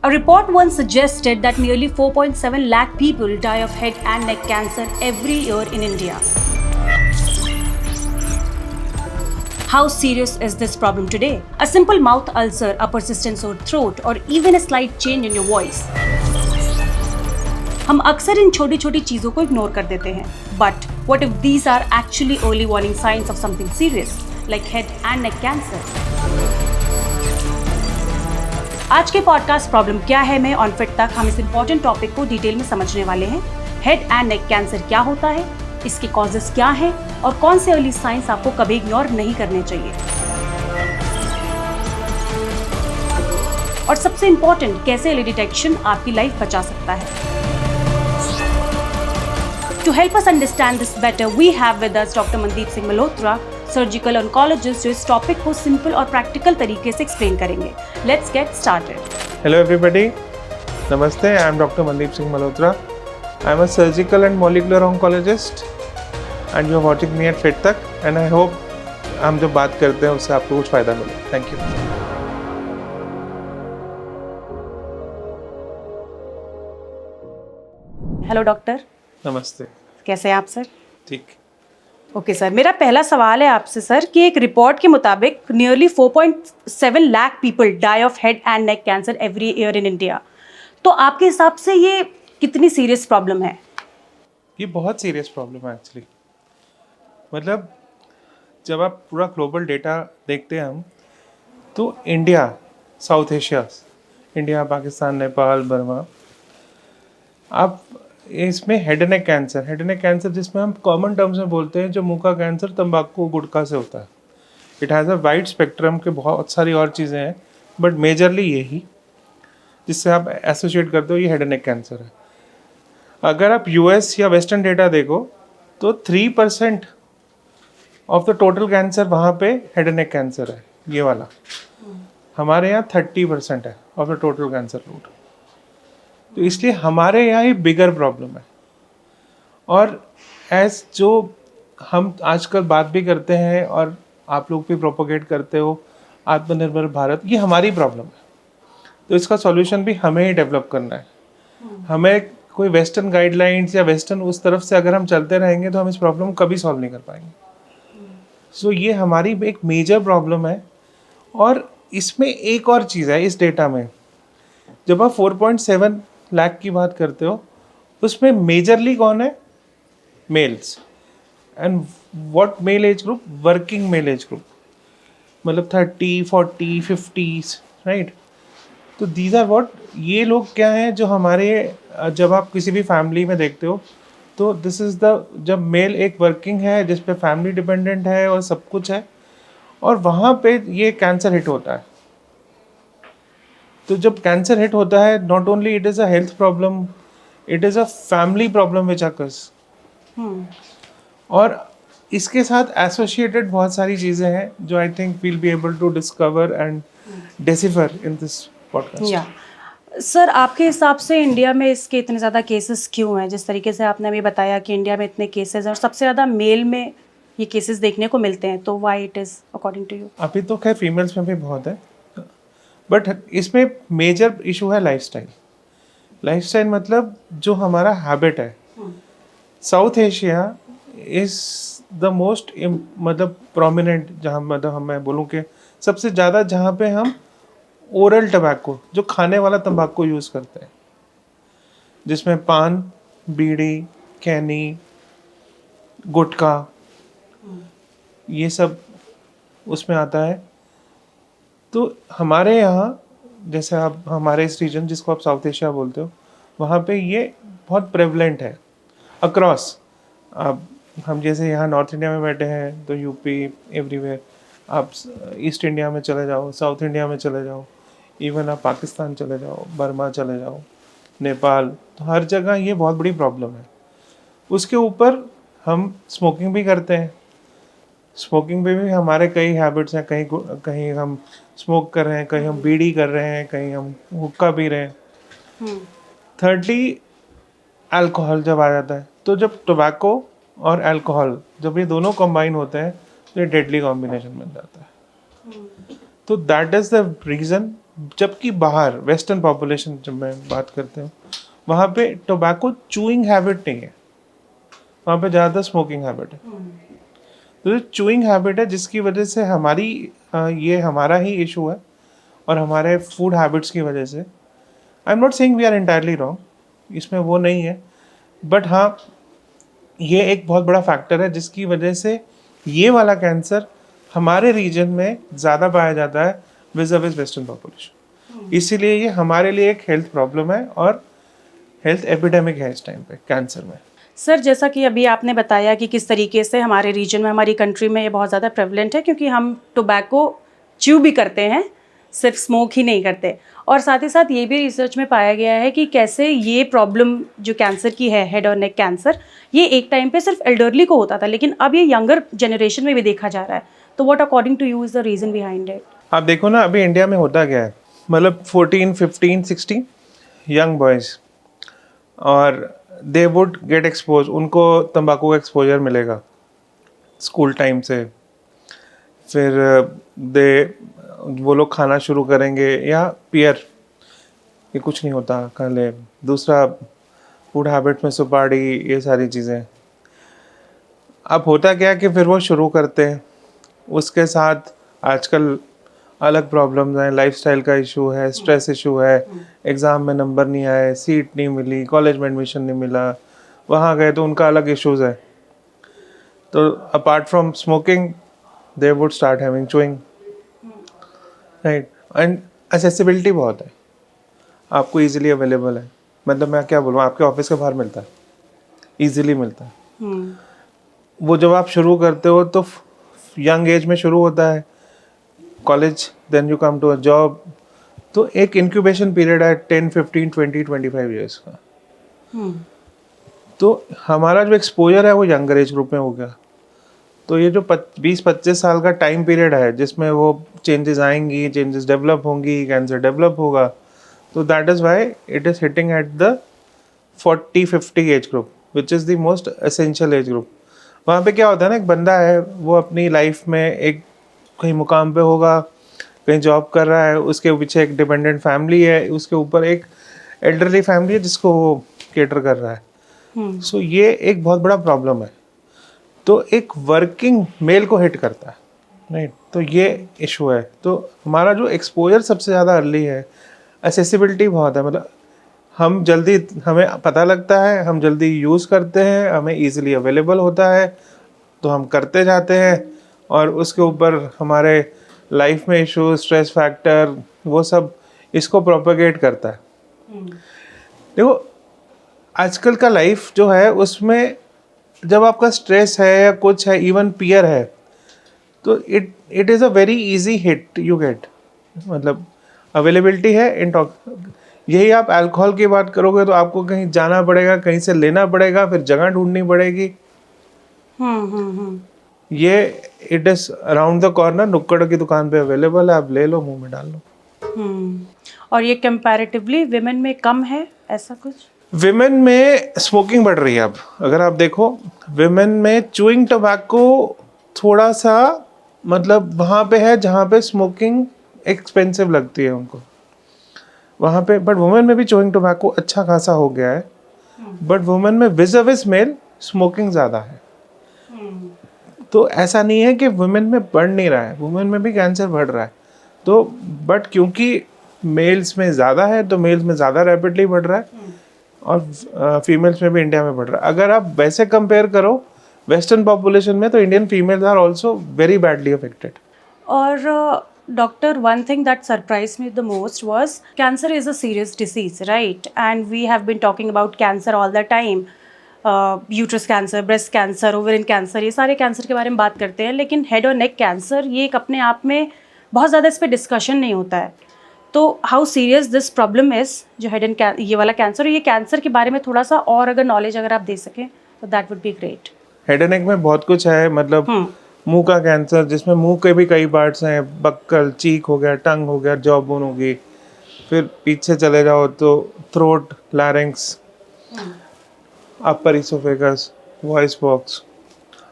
A report once suggested that nearly 4.7 lakh people die of head and neck cancer every year in India. How serious is this problem today? A simple mouth ulcer, a persistent sore throat, or even a slight change in your voice. हम अक्सर इन छोटी छोटी चीजों को ignore कर देते हैं. But what if these are actually early warning signs of something serious, like head and neck cancer? आज के पॉडकास्ट प्रॉब्लम क्या है में ऑन फिट तक हम इस इंपॉर्टेंट टॉपिक को डिटेल में समझने वाले हैं. हेड एंड नेक कैंसर क्या होता है, इसके कॉजेस क्या हैं और कौन से अर्ली साइंस आपको कभी इग्नोर नहीं करने चाहिए. और सबसे इंपॉर्टेंट, कैसे अर्ली डिटेक्शन आपकी लाइफ बचा सकता है. To help us understand this better, we have with us Dr. Mandeep Singh Malhotra, surgical oncologist, जो इस टॉपिक को सिंपल और प्रैक्टिकल तरीके से एक्सप्लेन करेंगे. Let's get started. Hello everybody, नमस्ते. I am doctor Mandeep Singh Malhotra. I am a surgical and molecular oncologist and you are watching me at Fit Tak. And I hope हम जो बात करते हैं उससे आपको कुछ फ़ायदा मिले. Thank you. Hello doctor. नमस्ते. कैसे हैं आप सर? ठीक. ओके सर, मेरा पहला सवाल है आपसे सर कि एक रिपोर्ट के मुताबिक nearly 4.7 lakh people die of head and neck cancer every year in India. तो आपके हिसाब से ये कितनी सीरियस प्रॉब्लम है? ये बहुत सीरियस प्रॉब्लम है एक्चुअली. मतलब जब आप पूरा ग्लोबल डेटा देखते हैं हम, तो India, south Asia, India, Pakistan, Nepal, Burma, आप इसमें हेड एंड नेक कैंसर जिसमें हम कॉमन टर्म्स में बोलते हैं, जो मुंह का कैंसर तंबाकू गुटखा से होता है. It has a wide spectrum के बहुत सारी और चीज़ें हैं, बट मेजरली यही जिससे आप एसोसिएट करते हो ये हेड एंड नेक कैंसर है. अगर आप यूएस या वेस्टर्न डेटा देखो तो 3% ऑफ द टोटल कैंसर वहाँ पे हेड एंड नेक कैंसर है, ये वाला. हमारे यहाँ 30% है of the total cancer load. तो इसलिए हमारे यहाँ ही बिगर प्रॉब्लम है. और एज जो हम आजकल बात भी करते हैं और आप लोग भी प्रोपोगेट करते हो, आत्मनिर्भर भारत, ये हमारी प्रॉब्लम है. तो इसका सॉल्यूशन भी हमें ही डेवलप करना है. हमें कोई वेस्टर्न गाइडलाइंस या वेस्टर्न उस तरफ से अगर हम चलते रहेंगे तो हम इस प्रॉब्लम को कभी सॉल्व नहीं कर पाएंगे. सो ये हमारी एक मेजर प्रॉब्लम है. और इसमें एक और चीज़ है इस डेटा में, जब आप 4.7 लाख की बात करते हो उसमें मेजरली कौन है? Males. And what male age group? Working male age group, मतलब 30, 40, 50s, राइट. तो दीज आर व्हाट, ये लोग क्या हैं जो हमारे, जब आप किसी भी फैमिली में देखते हो तो दिस इज़ द, जब मेल एक वर्किंग है जिस पे फैमिली डिपेंडेंट है और सब कुछ है, और वहाँ पे ये कैंसर हिट होता है. तो जब कैंसर हिट होता है, not only it is a health problem, it is a family problem which occurs. और इसके साथ एसोसिएटेड बहुत सारी चीज़ें हैं जो I think we'll be able to discover and decipher in this podcast. या सर, आपके हिसाब से इंडिया में इसके इतने ज़्यादा केसेस क्यों हैं? जिस तरीके से आपने अभी बताया कि इंडिया में इतने केसेस हैं और सबसे ज़्यादा मेल में ये केसेस देखने को मिलते हैं, तो why it is according to you? अभी तो खैर फीमेल्स में भी बहुत है, बट इसमें मेजर इशू है लाइफस्टाइल. लाइफस्टाइल मतलब जो हमारा हैबिट है. South Asia is the most मतलब प्रोमिनेंट, जहाँ मतलब मैं बोलूँ कि सबसे ज़्यादा जहाँ पे हम ओरल टबैको, जो खाने वाला तंबाकू यूज़ करते हैं, जिसमें पान, बीड़ी, खैनी, गुटखा, ये सब उसमें आता है. तो हमारे यहाँ, जैसे आप हमारे इस रीजन जिसको आप साउथ एशिया बोलते हो, वहाँ पे ये बहुत प्रेवलेंट है अक्रॉस. अब हम जैसे यहाँ नॉर्थ इंडिया में बैठे हैं तो यूपी, एवरीवेयर. आप ईस्ट इंडिया में चले जाओ, साउथ इंडिया में चले जाओ, इवन आप पाकिस्तान चले जाओ, बर्मा चले जाओ, नेपाल, तो हर जगह ये बहुत बड़ी प्रॉब्लम है. उसके ऊपर हम स्मोकिंग भी करते हैं. स्मोकिंग पे भी हमारे कई हैबिट्स हैं. कहीं हम स्मोक कर रहे हैं, कहीं हम बीड़ी कर रहे हैं, कहीं हम हुक्का पी रहे हैं. थर्डली अल्कोहल जब आ जाता है, तो जब टोबैको और अल्कोहल जब ये दोनों कंबाइन होते हैं तो ये डेडली कॉम्बिनेशन बन जाता है. तो दैट इज़ द रीज़न जबकि बाहर वेस्टर्न पॉपुलेशन जब मैं बात करते हूँ, वहाँ पे टोबैको चूइंग हैबिट नहीं है, वहाँ पे ज़्यादा स्मोकिंग हैबिट है। तो जो चूइंग हैबिट है जिसकी वजह से हमारी ये हमारा ही इशू है, और हमारे फूड हैबिट्स की वजह से। I am not saying we are entirely wrong, इसमें वो नहीं है, बट हाँ ये एक बहुत बड़ा फैक्टर है जिसकी वजह से ये वाला कैंसर हमारे रीजन में ज़्यादा पाया जाता है विज़ वेस्टर्न पॉपुलेशन। इसीलिए ये हमारे लिए एक हेल्थ प्रॉब्लम है और हेल्थ एपिडेमिक है इस टाइम पे कैंसर में। सर जैसा कि अभी आपने बताया कि किस तरीके से हमारे रीजन में, हमारी कंट्री में ये बहुत ज़्यादा प्रेवलेंट है, क्योंकि हम टोबैको च्यू भी करते हैं, सिर्फ स्मोक ही नहीं करते। और साथ ही साथ ये भी रिसर्च में पाया गया है कि कैसे ये प्रॉब्लम जो कैंसर की है, हेड और नेक कैंसर, ये एक टाइम पे सिर्फ एल्डरली को होता था, लेकिन अब ये यंगर जनरेशन में भी देखा जा रहा है। तो what according to you is the reason behind it? आप देखो ना अभी इंडिया में होता क्या है, मतलब 14, 15, 16 यंग बॉयज़, और दे वुड गेट एक्सपोज, उनको तंबाकू का एक्सपोजर मिलेगा स्कूल टाइम से। फिर वो लोग खाना शुरू करेंगे, या पियर, ये कुछ नहीं होता खा ले। दूसरा फूड हैबिट में सुपारी, ये सारी चीज़ें। अब होता क्या है कि फिर वो शुरू करते हैं, उसके साथ आजकल अलग प्रॉब्लम्स हैं, लाइफस्टाइल का इशू है, स्ट्रेस इशू है, एग्ज़ाम में नंबर नहीं आए, सीट नहीं मिली, कॉलेज में एडमिशन नहीं मिला, वहाँ गए तो उनका अलग इश्यूज़ है। तो apart from smoking they would start having chewing, right. And accessibility बहुत है, आपको इजीली अवेलेबल है। मतलब मैं क्या बोलूँ, आपके ऑफिस के बाहर मिलता है, इजीली मिलता है। वो जब आप शुरू करते हो तो यंग एज में शुरू होता है, college, then you come to a job, तो एक इंक्यूबेशन पीरियड है 10, 15, 20, 25 ईयर्स का। तो हमारा जो एक्सपोजर है वो यंगर एज ग्रुप में हो गया। तो ये जो 20-25 साल का टाइम पीरियड है जिसमें वो चेंजेस आएंगी, चेंजेस डेवलप होंगी, कैंसर डेवलप होगा, तो that is why it is hitting at the 40-50 age group, which is the most essential age group. वहाँ पे क्या होता है ना, एक बंदा है वो अपनी लाइफ में एक कहीं मुकाम पे होगा, कहीं जॉब कर रहा है, उसके पीछे एक डिपेंडेंट फैमिली है, उसके ऊपर एक एल्डरली फैमिली है जिसको वो केटर कर रहा है। सो ये एक बहुत बड़ा प्रॉब्लम है। तो एक वर्किंग मेल को हिट करता है, राइट। तो ये इशू है। तो हमारा जो एक्सपोजर सबसे ज़्यादा अर्ली है, एसेसिबिलिटी बहुत है, मतलब हम जल्दी, हमें पता लगता है, हम जल्दी यूज़ करते हैं, हमें ईजिली अवेलेबल होता है, तो हम करते जाते हैं, और उसके ऊपर हमारे लाइफ में इशू, स्ट्रेस फैक्टर, वो सब इसको प्रोपेगेट करता है। देखो आजकल का लाइफ जो है उसमें जब आपका स्ट्रेस है या कुछ है, इवन पीयर है, तो it is a very easy hit you get, मतलब अवेलेबिलिटी है इन टॉक। यही आप अल्कोहल की बात करोगे तो आपको कहीं जाना पड़ेगा, कहीं से लेना पड़ेगा, फिर जगह ढूंढनी पड़ेगी। ये it is around the corner, नुक्कड़ की दुकान पे अवेलेबल है, आप ले लो, मुंह में डाल लो। और ये कंपैरेटिवली विमेन में कम है, ऐसा कुछ? विमेन में स्मोकिंग बढ़ रही है। अब अगर आप देखो विमेन में च्यूइंग टोबैको थोड़ा सा, मतलब वहाँ पे है जहाँ पे स्मोकिंग एक्सपेंसिव लगती है उनको, वहाँ पे। बट वुमेन में भी च्यूइंग टोबैको अच्छा खासा हो गया है, बट वुमेन में विज़ मेल स्मोकिंग ज़्यादा है। तो ऐसा नहीं है कि वुमेन में बढ़ नहीं रहा है, वुमेन में भी कैंसर बढ़ रहा है। तो बट क्योंकि मेल्स में ज़्यादा है तो मेल्स में ज़्यादा रैपिडली बढ़ रहा है, और फीमेल्स में भी इंडिया में बढ़ रहा है। अगर आप वैसे कंपेयर करो वेस्टर्न पॉपुलेशन में, तो Indian females are also very badly affected. और doctor, one thing that surprised me the most was cancer is a serious disease, right? And we have been talking about cancer all the time. Uterus cancer, breast cancer, ovarian cancer, ये सारे cancer के बारे में बात करते हैं, लेकिन head और नेक कैंसर ये एक अपने आप में बहुत ज़्यादा इस पर डिस्कशन नहीं होता है। तो how serious this problem is, जो हेड एंड ये वाला कैंसर, ये कैंसर के बारे में थोड़ा सा और अगर नॉलेज अगर आप दे सकें तो that would be great. Head and नेक में बहुत कुछ है, मतलब मुंह का कैंसर जिसमें मुंह के भी कई पार्ट्स हैं, बक्कल, चीक हो गया, टंग हो गया, जॉ बोन होगी। फिर पीछे चले जाओ तो थ्रोट, लैरिंक्स, अपर इसोफेगस, वॉइस बॉक्स,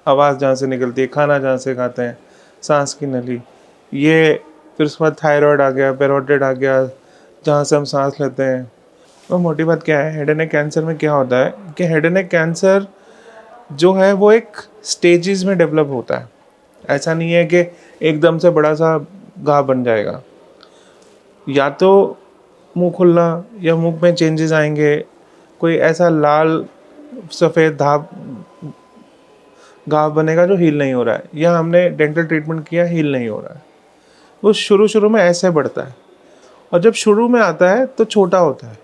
आवाज़ जहाँ से निकलती है, खाना जहाँ से खाते हैं, सांस की नली, ये फिर उसके बाद थायराइड आ गया, पैरोटिड आ गया, जहाँ से हम सांस लेते हैं। और मोटी बात क्या है, हेड एंड नेक कैंसर में क्या होता है कि हेड एंड नेक कैंसर जो है वो एक स्टेजेस में डेवलप होता है। ऐसा नहीं है कि एकदम से बड़ा सा घाव बन जाएगा। या तो मुंह खुलना या मुंह में चेंजेस आएंगे, कोई ऐसा लाल सफ़ेद घाव बनेगा जो हील नहीं हो रहा है, या हमने डेंटल ट्रीटमेंट किया हील नहीं हो रहा है। वो शुरू में ऐसे बढ़ता है, और जब शुरू में आता है तो छोटा होता है,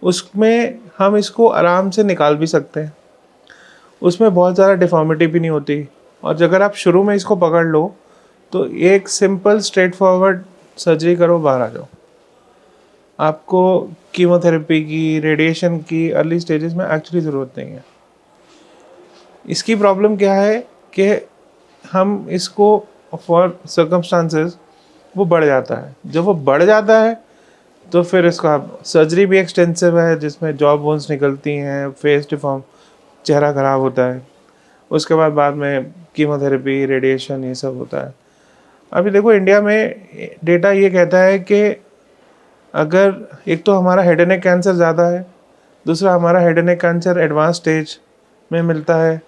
उसमें हम इसको आराम से निकाल भी सकते हैं, उसमें बहुत ज़्यादा डिफॉर्मिटी भी नहीं होती। और अगर आप शुरू में इसको पकड़ लो तो एक सिंपल स्ट्रेट फॉरवर्ड सर्जरी करो, बाहर आ जाओ। आपको कीमोथेरेपी की, रेडिएशन की अर्ली स्टेजेस में एक्चुअली ज़रूरत नहीं है। इसकी प्रॉब्लम क्या है कि हम इसको फॉर सर्कमस्टांसेस वो बढ़ जाता है। जब वो बढ़ जाता है तो फिर इसका सर्जरी भी एक्सटेंसिव है, जिसमें जॉ बोन्स निकलती हैं, फेस डिफॉर्म, चेहरा ख़राब होता है। उसके बाद में कीमोथेरेपी, रेडिएशन, ये सब होता है। अभी देखो इंडिया में डेटा ये कहता है कि अगर एक तो हमारा हेड एंड नेक कैंसर ज़्यादा है, दूसरा हमारा head and neck cancer advance stage में मिलता है,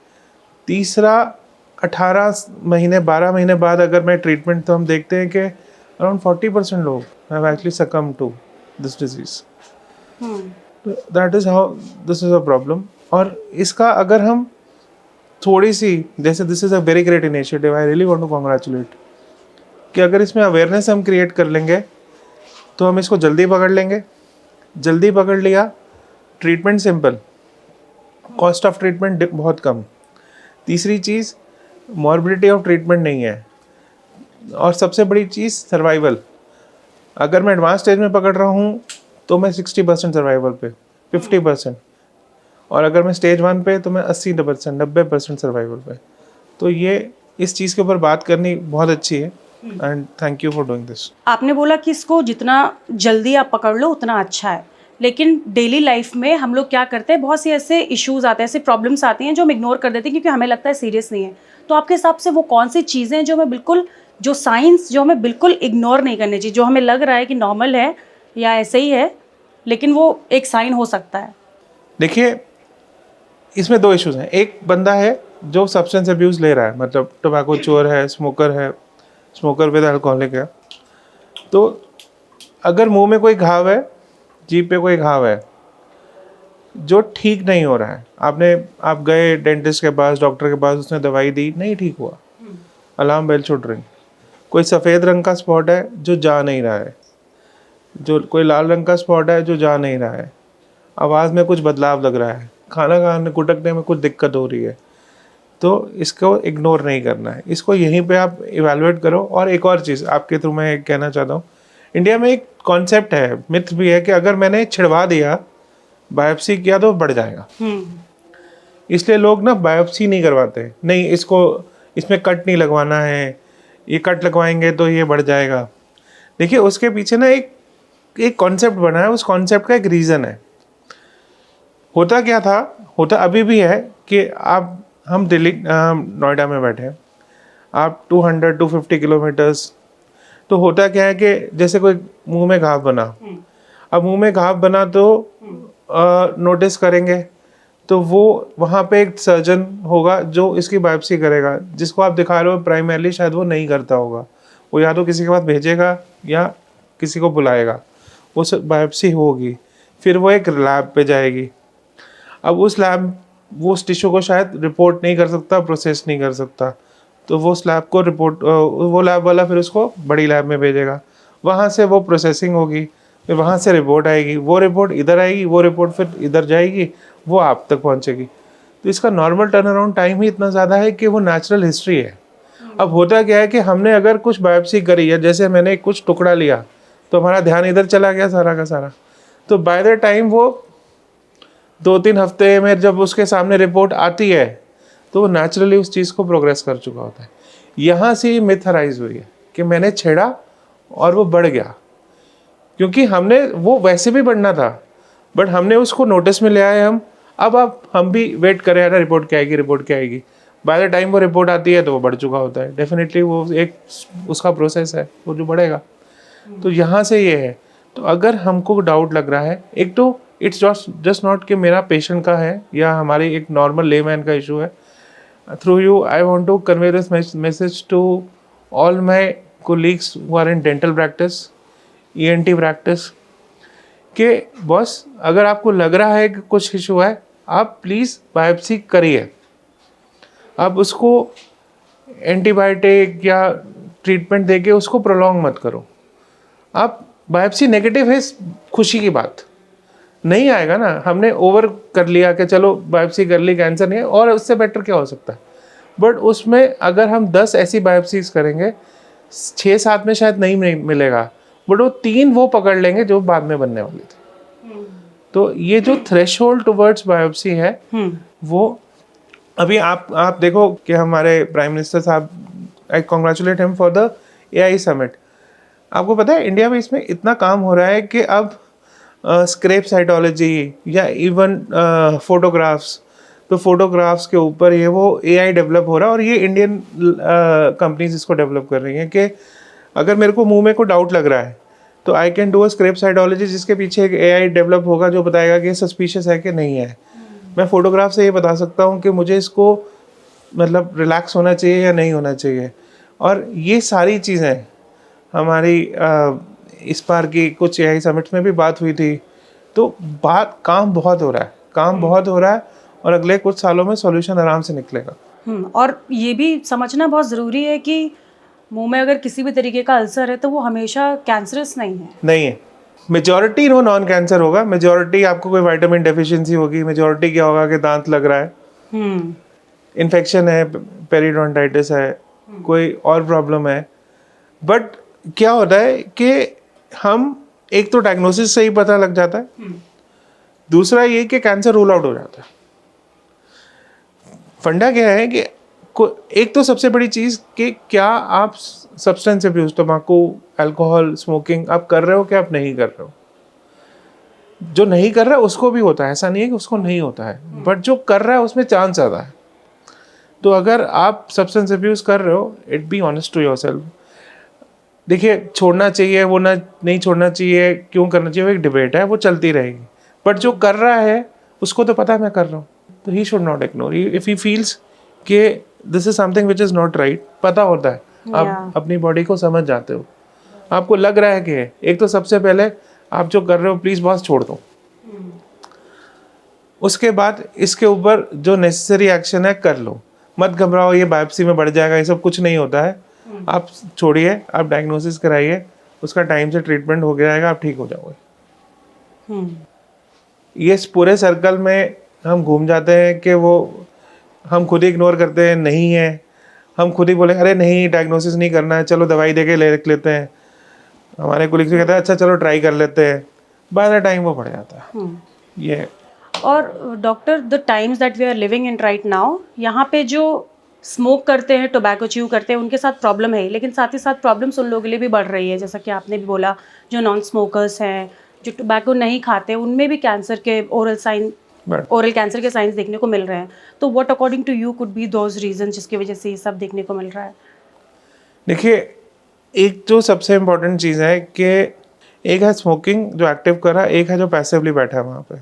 तीसरा 18 महीने 12 महीने बाद अगर मैं ट्रीटमेंट, तो हम देखते हैं कि अराउंड 40% लोग have actually succumb to this disease. That is how this is a problem. और इसका अगर हम थोड़ी सी, जैसे this is a very great initiative, I really want to congratulate, कि अगर इसमें अवेयरनेस हम क्रिएट कर लेंगे तो हम इसको जल्दी पकड़ लेंगे। जल्दी पकड़ लिया, treatment simple, cost of treatment बहुत कम। तीसरी चीज़, मॉर्बिडिटी ऑफ ट्रीटमेंट नहीं है। और सबसे बड़ी चीज़, सर्वाइवल। अगर मैं एडवांस स्टेज में पकड़ रहा हूँ तो मैं 60% सर्वाइवल पे, 50%, और अगर मैं स्टेज 1 पे तो मैं 80%, 90% सर्वाइवल पे। तो ये इस चीज़ के ऊपर बात करनी बहुत अच्छी है, and thank you for doing this. आपने बोला कि इसको जितना जल्दी आप पकड़ लो उतना अच्छा है, लेकिन डेली लाइफ में हम लोग क्या करते हैं, बहुत से ऐसे इश्यूज आते हैं, ऐसे प्रॉब्लम्स आती हैं जो हम इग्नोर कर देते हैं क्योंकि हमें लगता है सीरियस नहीं है। तो आपके हिसाब से वो कौन सी चीज़ें हैं जो हमें बिल्कुल, जो साइंस जो हमें बिल्कुल इग्नोर नहीं करनी चाहिए, जो हमें लग रहा है कि नॉर्मल है या ऐसे ही है, लेकिन वो एक साइन हो सकता है? देखिए, इसमें 2 इश्यूज हैं। एक बंदा है जो सब्सटेंस अब्यूज़ ले रहा है, मतलब टोबैको चोर है, स्मोकर विद अल्कोहलिक है। तो अगर मुंह में कोई घाव है, जीभ पे कोई घाव है जो ठीक नहीं हो रहा है, आप गए डेंटिस्ट के पास, डॉक्टर के पास, उसने दवाई दी, नहीं ठीक हुआ, अलार्म बेल शुड रिंग। कोई सफ़ेद रंग का स्पॉट है जो जा नहीं रहा है, जो कोई लाल रंग का स्पॉट है जो जा नहीं रहा है, आवाज़ में कुछ बदलाव लग रहा है, खाना खाने गुटकने में कुछ दिक्कत हो रही है, तो इसको इग्नोर नहीं करना है, इसको यहीं पे आप इवैल्यूएट करो। और एक और चीज़ आपके थ्रू मैं कहना चाहता हूँ, इंडिया में एक कॉन्सेप्ट है, मिथ भी है, कि अगर मैंने छिड़वा दिया, बायोप्सी किया तो बढ़ जाएगा। इसलिए लोग ना बायोप्सी नहीं करवाते, नहीं इसमें कट नहीं लगवाना है, ये कट लगवाएंगे तो ये बढ़ जाएगा। देखिए, उसके पीछे ना एक कॉन्सेप्ट बना है, उस कॉन्सेप्ट का एक रीज़न है। होता क्या था, होता अभी भी है कि हम दिल्ली, नोएडा में बैठे हैं, आप 200-250 किलोमीटर्स, तो होता क्या है कि जैसे कोई मुंह में घाव बना, अब मुंह में घाव बना तो नोटिस करेंगे, तो वो वहाँ पे एक सर्जन होगा जो इसकी बायोप्सी करेगा। जिसको आप दिखा रहे हो प्राइमरली शायद वो नहीं करता होगा, वो या तो किसी के पास भेजेगा या किसी को बुलाएगा, वो बायोप्सी होगी, फिर वो एक लैब पे जाएगी। अब उस लैब वो उस टिश्यू को शायद रिपोर्ट नहीं कर सकता, प्रोसेस नहीं कर सकता, तो वो उस लैब को वो लैब वाला फिर उसको बड़ी लैब में भेजेगा, वहाँ से वो प्रोसेसिंग होगी, फिर वहाँ से रिपोर्ट आएगी, वो रिपोर्ट इधर आएगी, वो रिपोर्ट फिर इधर जाएगी, वो आप तक पहुँचेगी। तो इसका नॉर्मल टर्न अराउंड टाइम ही इतना ज़्यादा है कि वो नेचुरल हिस्ट्री है। अब होता क्या है कि हमने अगर कुछ बायोप्सी करी है, जैसे मैंने कुछ टुकड़ा लिया तो हमारा ध्यान इधर चला गया सारा का सारा, तो बाय द टाइम वो 2-3 हफ्ते में जब उसके सामने रिपोर्ट आती है तो वो नेचुरली उस चीज़ को प्रोग्रेस कर चुका होता है। यहाँ से ये मिथ अराइज हुई है कि मैंने छेड़ा और वो बढ़ गया, क्योंकि हमने वो वैसे भी बढ़ना था, बट हमने उसको नोटिस में ले आए हम भी वेट करें, ना रिपोर्ट क्या आएगी, बाय द टाइम वो रिपोर्ट आती है तो वो बढ़ चुका होता है। डेफिनेटली वो एक उसका प्रोसेस है, वो जो बढ़ेगा। तो यहाँ से ये है। तो अगर हमको डाउट लग रहा है, एक तो इट्स जस्ट नॉट कि मेरा पेशेंट का है या हमारी एक नॉर्मल लेमैन का इशू है। Through you I want to convey this message to all my colleagues who are in dental practice, ENT practice, कि बॉस अगर आपको लग रहा है कि कुछ इशू है, आप प्लीज़ बायोप्सी करिए। आप उसको एंटीबायोटिक या ट्रीटमेंट देके उसको प्रोलॉन्ग मत करो। आप बायोप्सी नेगेटिव है, खुशी की बात नहीं आएगा ना। हमने ओवर कर लिया कि चलो बायोप्सी कर ली, कैंसर नहीं है, और उससे बेटर क्या हो सकता है। बट उसमें अगर हम 10 ऐसी बायोप्सीज करेंगे, 6-7 में शायद नहीं मिलेगा, बट वो 3 वो पकड़ लेंगे जो बाद में बनने वाली थी। तो ये जो थ्रेशोल्ड टुवर्ड्स बायोप्सी है, वो अभी आप देखो कि हमारे प्राइम मिनिस्टर साहब, I congratulate him for the AI summit. आपको पता है इंडिया में इसमें इतना काम हो रहा है कि अब स्क्रैप साइटोलॉजी या इवन फोटोग्राफ्स, तो फोटोग्राफ्स के ऊपर ये वो AI डेवलप हो रहा है, और ये इंडियन कंपनीज इसको डेवलप कर रही हैं कि अगर मेरे को मुंह में कोई डाउट लग रहा है तो I can do a scrap cytology, जिसके पीछे एक AI डेवलप होगा जो बताएगा कि सस्पिशियस है कि नहीं है। मैं फोटोग्राफ से ये बता सकता हूँ कि मुझे इसको मतलब रिलैक्स होना चाहिए या नहीं होना चाहिए। और ये सारी चीज़ें हमारी इस बार की कुछ AI समिट में भी बात हुई थी। तो काम बहुत हो रहा है, काम बहुत हो रहा है, और अगले कुछ सालों में सॉल्यूशन आराम से निकलेगा। और ये भी समझना बहुत ज़रूरी है कि मुंह में अगर किसी भी तरीके का अल्सर है तो वो हमेशा कैंसरस नहीं है। मेजॉरिटी नॉन कैंसर होगा, मेजॉरिटी आपको कोई विटामिन डेफिशिएंसी होगी, मेजॉरिटी क्या होगा कि दांत लग रहा है, इन्फेक्शन है, पेरिडोंटाइटिस है, कोई और प्रॉब्लम है। बट क्या होता है कि हम एक तो डायग्नोसिस से ही पता लग जाता है, दूसरा ये कि कैंसर रूल आउट हो जाता है। फंडा क्या है कि एक तो सबसे बड़ी चीज़ कि क्या आप सब्सटेंस अब्यूज, तम्बाकू, अल्कोहल, स्मोकिंग आप कर रहे हो कि आप नहीं कर रहे हो। जो नहीं कर रहा है उसको भी होता है, ऐसा नहीं है कि उसको नहीं होता है, बट जो कर रहा है उसमें चांस ज़्यादा है। तो अगर आप सब्सटेंस अब्यूज कर रहे हो, it be honest to yourself. देखिए, छोड़ना चाहिए वो ना, नहीं छोड़ना चाहिए, क्यों करना चाहिए, वो एक डिबेट है, वो चलती रहेगी। बट जो कर रहा है उसको तो पता है मैं कर रहा हूँ, तो he should not ignore. If he feels कि this is something which is not right, पता होता है, आप अपनी बॉडी को समझ जाते हो, आपको लग रहा है कि एक तो सबसे पहले आप जो कर रहे हो प्लीज़ बॉस छोड़ दो। उसके बाद इसके ऊपर जो नेसेसरी एक्शन है कर लो, मत घबराओ ये बायोप्सी में बढ़ जाएगा, ये सब कुछ नहीं होता है। आप छोड़िए, आप डायग्नोसिस कराइए, उसका टाइम से ट्रीटमेंट हो जाएगा, आप ठीक हो जाओगे। ये पूरे सर्कल में हम घूम जाते हैं कि वो हम खुद ही इग्नोर करते हैं, नहीं है, हम खुद ही बोले अरे नहीं डायग्नोसिस नहीं करना है, चलो दवाई दे के ले लेते हैं। हमारे कोलिग से कहते हैं अच्छा चलो ट्राई कर लेते हैं, बाय द टाइम वो बढ़ जाता है। ये और doctor, the times that we are living in right now, यहाँ पे जो स्मोक करते हैं, टोबैको च्यू करते हैं, उनके साथ प्रॉब्लम है, लेकिन साथ ही साथ प्रॉब्लम्स उन लोगों के लिए भी बढ़ रही है। जैसा कि आपने भी बोला, जो नॉन स्मोकर्स हैं, जो टोबैको नहीं खाते, उनमें भी कैंसर के ओरल कैंसर के साइंस देखने को मिल रहे हैं। तो what according to you could be those reason जिसकी वजह से ये सब देखने को मिल रहा है? देखिए, एक जो सबसे इम्पोर्टेंट चीज़ है कि एक है स्मोकिंग जो एक्टिव कर रहा है, एक है जो पैसिवली बैठा है वहाँ पे।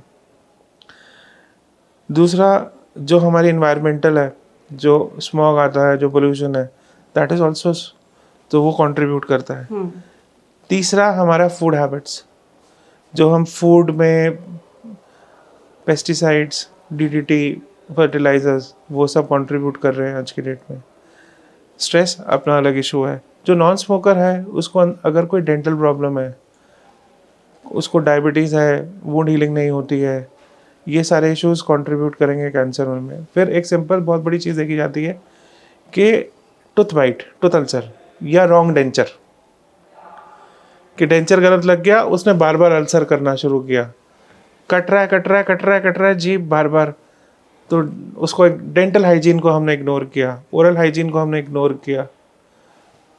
दूसरा जो हमारी इन्वायरमेंटल है, जो स्मॉग आता है, जो पोल्यूशन है, दैट इज़ ऑल्सो, तो वो कंट्रीब्यूट करता है। तीसरा हमारा फूड हैबिट्स, जो हम फूड में पेस्टिसाइड्स, DDT, फर्टिलाइजर्स, वो सब कंट्रीब्यूट कर रहे हैं आज की डेट में। स्ट्रेस अपना अलग इशू है। जो नॉन स्मोकर है उसको अगर कोई डेंटल प्रॉब्लम है, उसको डायबिटीज़ है, वुंड हीलिंग नहीं होती है, ये सारे इश्यूज कंट्रीब्यूट करेंगे कैंसर में। फिर एक सिंपल बहुत बड़ी चीज़ देखी जाती है कि टूथ बाइट, टूथ अल्सर या रॉन्ग डेंचर, कि डेंचर गलत लग गया, उसने बार बार अल्सर करना शुरू किया, कट रहा है जीभ बार बार, तो उसको डेंटल हाइजीन को हमने इग्नोर किया, ओरल हाइजीन को हमने इग्नोर किया,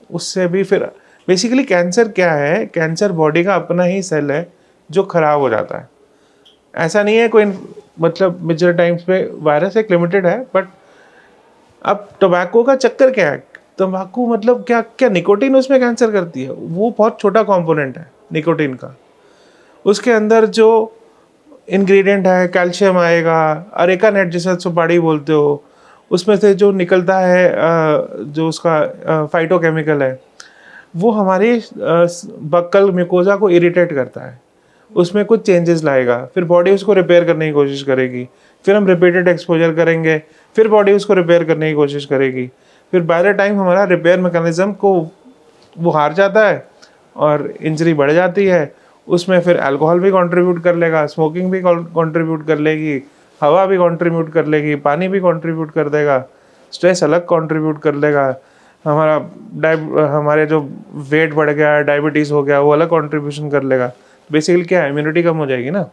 उससे भी फिर बेसिकली कैंसर क्या है, कैंसर बॉडी का अपना ही सेल है जो खराब हो जाता है। ऐसा नहीं है कोई, मतलब मेजर टाइम्स पे वायरस एक लिमिटेड है, बट अब टोबैको का चक्कर क्या है, तंबाकू मतलब क्या क्या निकोटीन उसमें कैंसर करती है, वो बहुत छोटा कंपोनेंट है निकोटीन का। उसके अंदर जो इंग्रेडिएंट है, कैल्शियम आएगा, अरेका नेट जिसे सुपारी बोलते हो, उसमें से जो निकलता है जो उसका फाइटोकेमिकल है, वो हमारी बक्कल म्यूकोजा को इरिटेट करता है, उसमें कुछ चेंजेस लाएगा, फिर बॉडी उसको रिपेयर करने की कोशिश करेगी, फिर हम रिपीटेड एक्सपोजर करेंगे, फिर बॉडी उसको रिपेयर करने की कोशिश करेगी, फिर बाय द टाइम हमारा रिपेयर मैकेनिज्म को वो हार जाता है और इंजरी बढ़ जाती है। उसमें फिर अल्कोहल भी कंट्रीब्यूट कर लेगा, स्मोकिंग भी कंट्रीब्यूट कर लेगी, हवा भी कंट्रीब्यूट कर लेगी, पानी भी कंट्रीब्यूट कर देगा, स्ट्रेस अलग कंट्रीब्यूट कर लेगा, हमारे जो वेट बढ़ गया, डायबिटीज़ हो गया, वो अलग कंट्रीब्यूशन कर लेगा। बेसिकली क्या है, इम्यूनिटी कम हो जाएगी ना,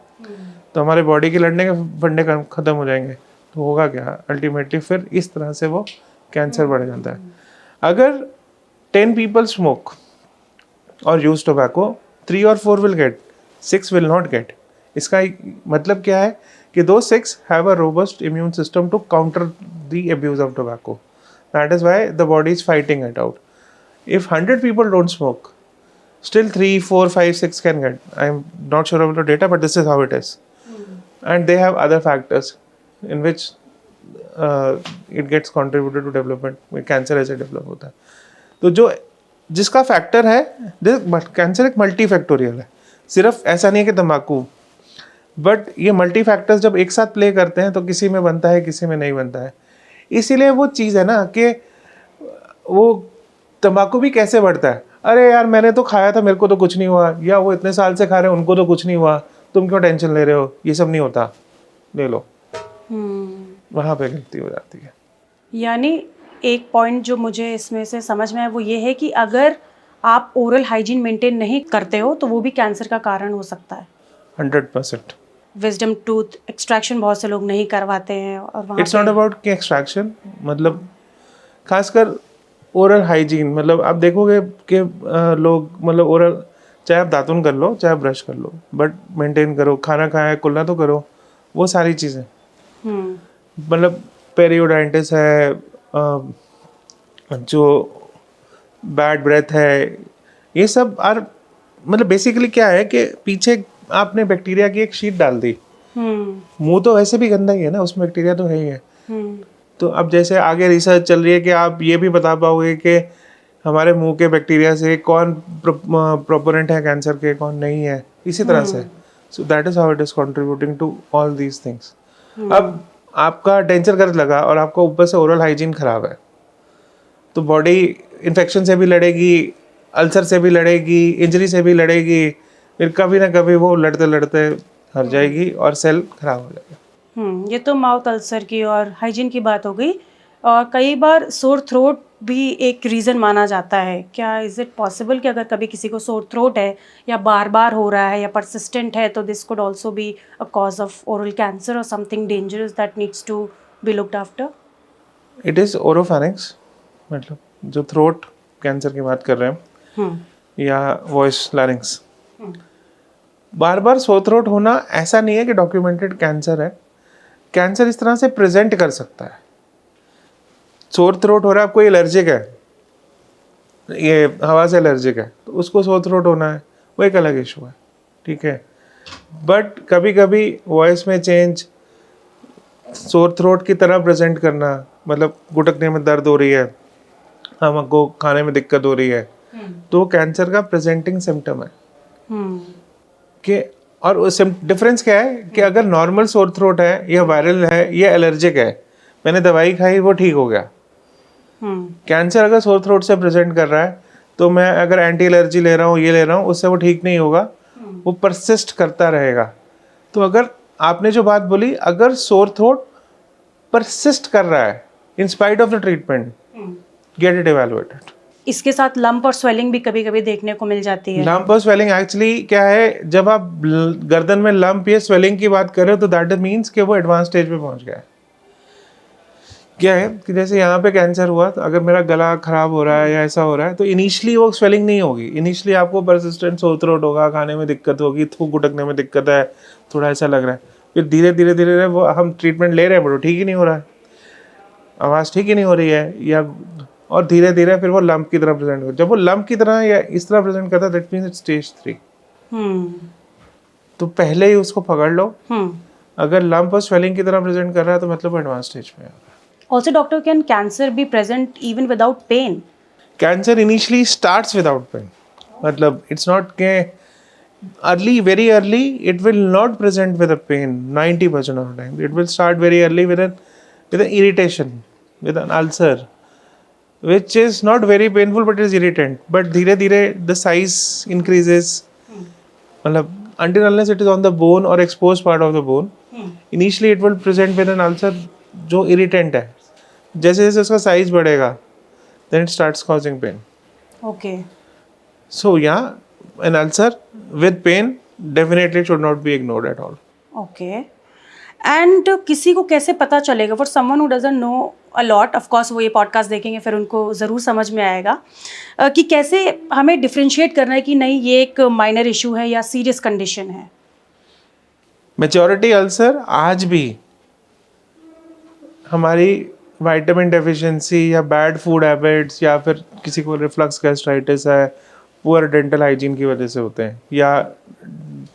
तो हमारे बॉडी के लड़ने के फंडे खत्म हो जाएंगे, तो होगा क्या अल्टीमेटली, फिर इस तरह से वो कैंसर बढ़ जाता है। अगर 10 people smoke or use tobacco, 3 or 4 will get, 6 will not get. इसका मतलब क्या है कि those 6 have a robust immune system to counter the abuse of tobacco. That is why the body is fighting it out. If 100 people don't smoke, still 3, 4, 5, 6 can get. I'm not sure about the data, but this is how it is. And they have other factors in which it gets contributed to development. Cancer ऐसे develop होता है। तो जो जिसका factor है, cancer एक multi factorial है, सिर्फ ऐसा नहीं है कि तंबाकू, बट ये मल्टी फैक्टर्स जब एक साथ प्ले करते हैं तो किसी में बनता है, किसी में नहीं बनता है। इसीलिए वो चीज़ है ना कि वो तंबाकू भी कैसे बढ़ता है, अरे यार मैंने तो खाया था, मेरे को तो कुछ नहीं हुआ, या वो इतने साल से खा रहे हैं, उनको तो कुछ नहीं हुआ, तुम क्यों टेंशन ले रहे हो, ये सब नहीं होता, ले लो। वहाँ पे गलती हो जाती है। यानी एक पॉइंट जो मुझे इसमें से समझ में आया वो ये है कि अगर आप ओरल हाइजीन मेंटेन नहीं करते हो तो वो भी कैंसर का कारण हो सकता है। 100%। विजडम टूथ एक्सट्रैक्शन बहुत से लोग नहीं करवाते हैं और वहाँ इट्स नॉट अबाउट कि एक्सट्रैक्शन, मतलब खासकर ओरल हाइजीन, मतलब आप देखोगे कि लोग मतलब ओरल, चाहे आप दातुन कर लो, चाहे ब्रश कर लो, बट मेंटेन करो, खाना खाया कुल्ला तो करो, वो सारी चीज़ें। मतलब पेरियोडाइटिस है, जो बैड ब्रेथ है, ये सब मतलब बेसिकली क्या है कि पीछे आपने बैक्टीरिया की एक शीट डाल दी, मुंह तो वैसे भी गंदा ही है ना, उसमें बैक्टीरिया तो है ही है। तो अब जैसे आगे रिसर्च चल रही है कि आप ये भी बता पाओगे कि हमारे मुंह के बैक्टीरिया से कौन प्रोपोनेंट है कैंसर के, कौन नहीं है, इसी तरह से। So that is how it is contributing to all these things. अब आपका टेंशन कर लगा और आपका ऊपर से ओरल हाइजीन खराब है, तो बॉडी इन्फेक्शन से भी लड़ेगी, अल्सर से भी लड़ेगी, इंजरी से भी लड़ेगी, फिर कभी ना कभी वो लड़ते लड़ते हार जाएगी और सेल खराब हो जाएगा। ये तो माउथ अल्सर की और हाइजीन की बात हो गई। और कई बार सोर थ्रोट भी एक रीज़न माना जाता है। क्या इज़ इट पॉसिबल कि अगर कभी किसी को सोर थ्रोट है या बार बार हो रहा है या परसिस्टेंट है तो this could also be a cause of oral cancer और something dangerous that needs to be looked after? It is oropharynx, मतलब जो थ्रोट कैंसर की बात कर रहे हैं, या वॉइस लैरिंक्स। बार बार सोर थ्रोट होना ऐसा नहीं है कि डॉक्यूमेंटेड कैंसर है। कैंसर इस तरह से प्रेजेंट कर सकता है। सोर थ्रोट हो रहा है, आपको एलर्जिक है, ये हवा से एलर्जिक है, तो उसको सोर थ्रोट होना है, वो एक अलग इशू है, ठीक है। बट कभी कभी वॉइस में चेंज, सोर थ्रोट की तरह प्रेजेंट करना, मतलब घुटने में दर्द हो रही है, हमको खाने में दिक्कत हो रही है, तो कैंसर का प्रेजेंटिंग सिम्टम है कि। और डिफरेंस क्या है कि अगर नॉर्मल सोर थ्रोट है या वायरल है या एलर्जिक है, मैंने दवाई खाई वो ठीक हो गया। कैंसर अगर सोर थ्रोट से प्रेजेंट कर रहा है तो मैं अगर एंटी एलर्जी ले रहा हूँ, ये ले रहा हूँ, उससे वो ठीक नहीं होगा, वो परसिस्ट करता रहेगा। तो अगर आपने जो बात बोली, अगर सोर थ्रोट परसिस्ट कर रहा है in spite of the treatment, get it evaluated. इसके साथ लंप और स्वेलिंग भी कभी कभी देखने को मिल जाती है। लंप और स्वेलिंग एक्चुअली क्या है, जब आप गर्दन में लंप या स्वेलिंग की बात कर रहे हो तो दैट मीन्स कि वो एडवांस स्टेज पे पहुंच गया है। क्या है कि जैसे यहाँ पे कैंसर हुआ, तो अगर मेरा गला खराब हो रहा है या ऐसा हो रहा है, तो इनिशियली वो स्वेलिंग नहीं होगी, इनिशियली आपको परसिस्टेंट सोर थ्रोट होगा, खाने में दिक्कत होगी, थूक गुटकने में दिक्कत है, थोड़ा ऐसा लग रहा है, फिर धीरे धीरे धीरे वो हम ट्रीटमेंट ले रहे हैं बट ठीक ही नहीं हो रहा है। आवाज़ ठीक ही नहीं हो रही है, या और धीरे धीरे फिर वो लंप की तरह प्रेजेंट हो, जब वो लंप की तरह या इस तरह प्रेजेंट करता है, दैट मीन्स इट्स स्टेज 3। तो पहले ही उसको पकड़ लो। अगर लंप और स्वेलिंग की तरह प्रेजेंट कर रहा है तो मतलब एडवांस स्टेज पे है। Also doctor, can cancer be present even without pain? Cancer initially starts without pain, मतलब इट्स नॉट के early, very early, it will not present with a pain 90% of the time. It will start very early with an irritation, with an ulcer, which is not very painful but is irritant. But धीरे धीरे the size increases, मतलब until unless it is on the bone or exposed part of the bone, initially it will present with an ulcer जो irritant है. जैसे जैसे उसका size बढ़ेगा, then it starts causing pain. Okay. So yeah, an ulcer with pain definitely should not be ignored at all. Okay. And किसी को कैसे पता चलेगा, for someone who doesn't know a lot, of course वो ये podcast देखेंगे फिर उनको ज़रूर समझ में आएगा कि कैसे हमें डिफ्रेंशिएट करना है कि नहीं ये एक माइनर इशू है या सीरियस कंडीशन है? मेजॉरिटी अल्सर आज भी हमारी विटामिन डेफिशिएंसी या बैड फूड हैबिट्स या फिर किसी को रिफ्लक्स गैस्ट्राइटिस है, पुअर डेंटल हाइजीन की वजह से होते हैं, या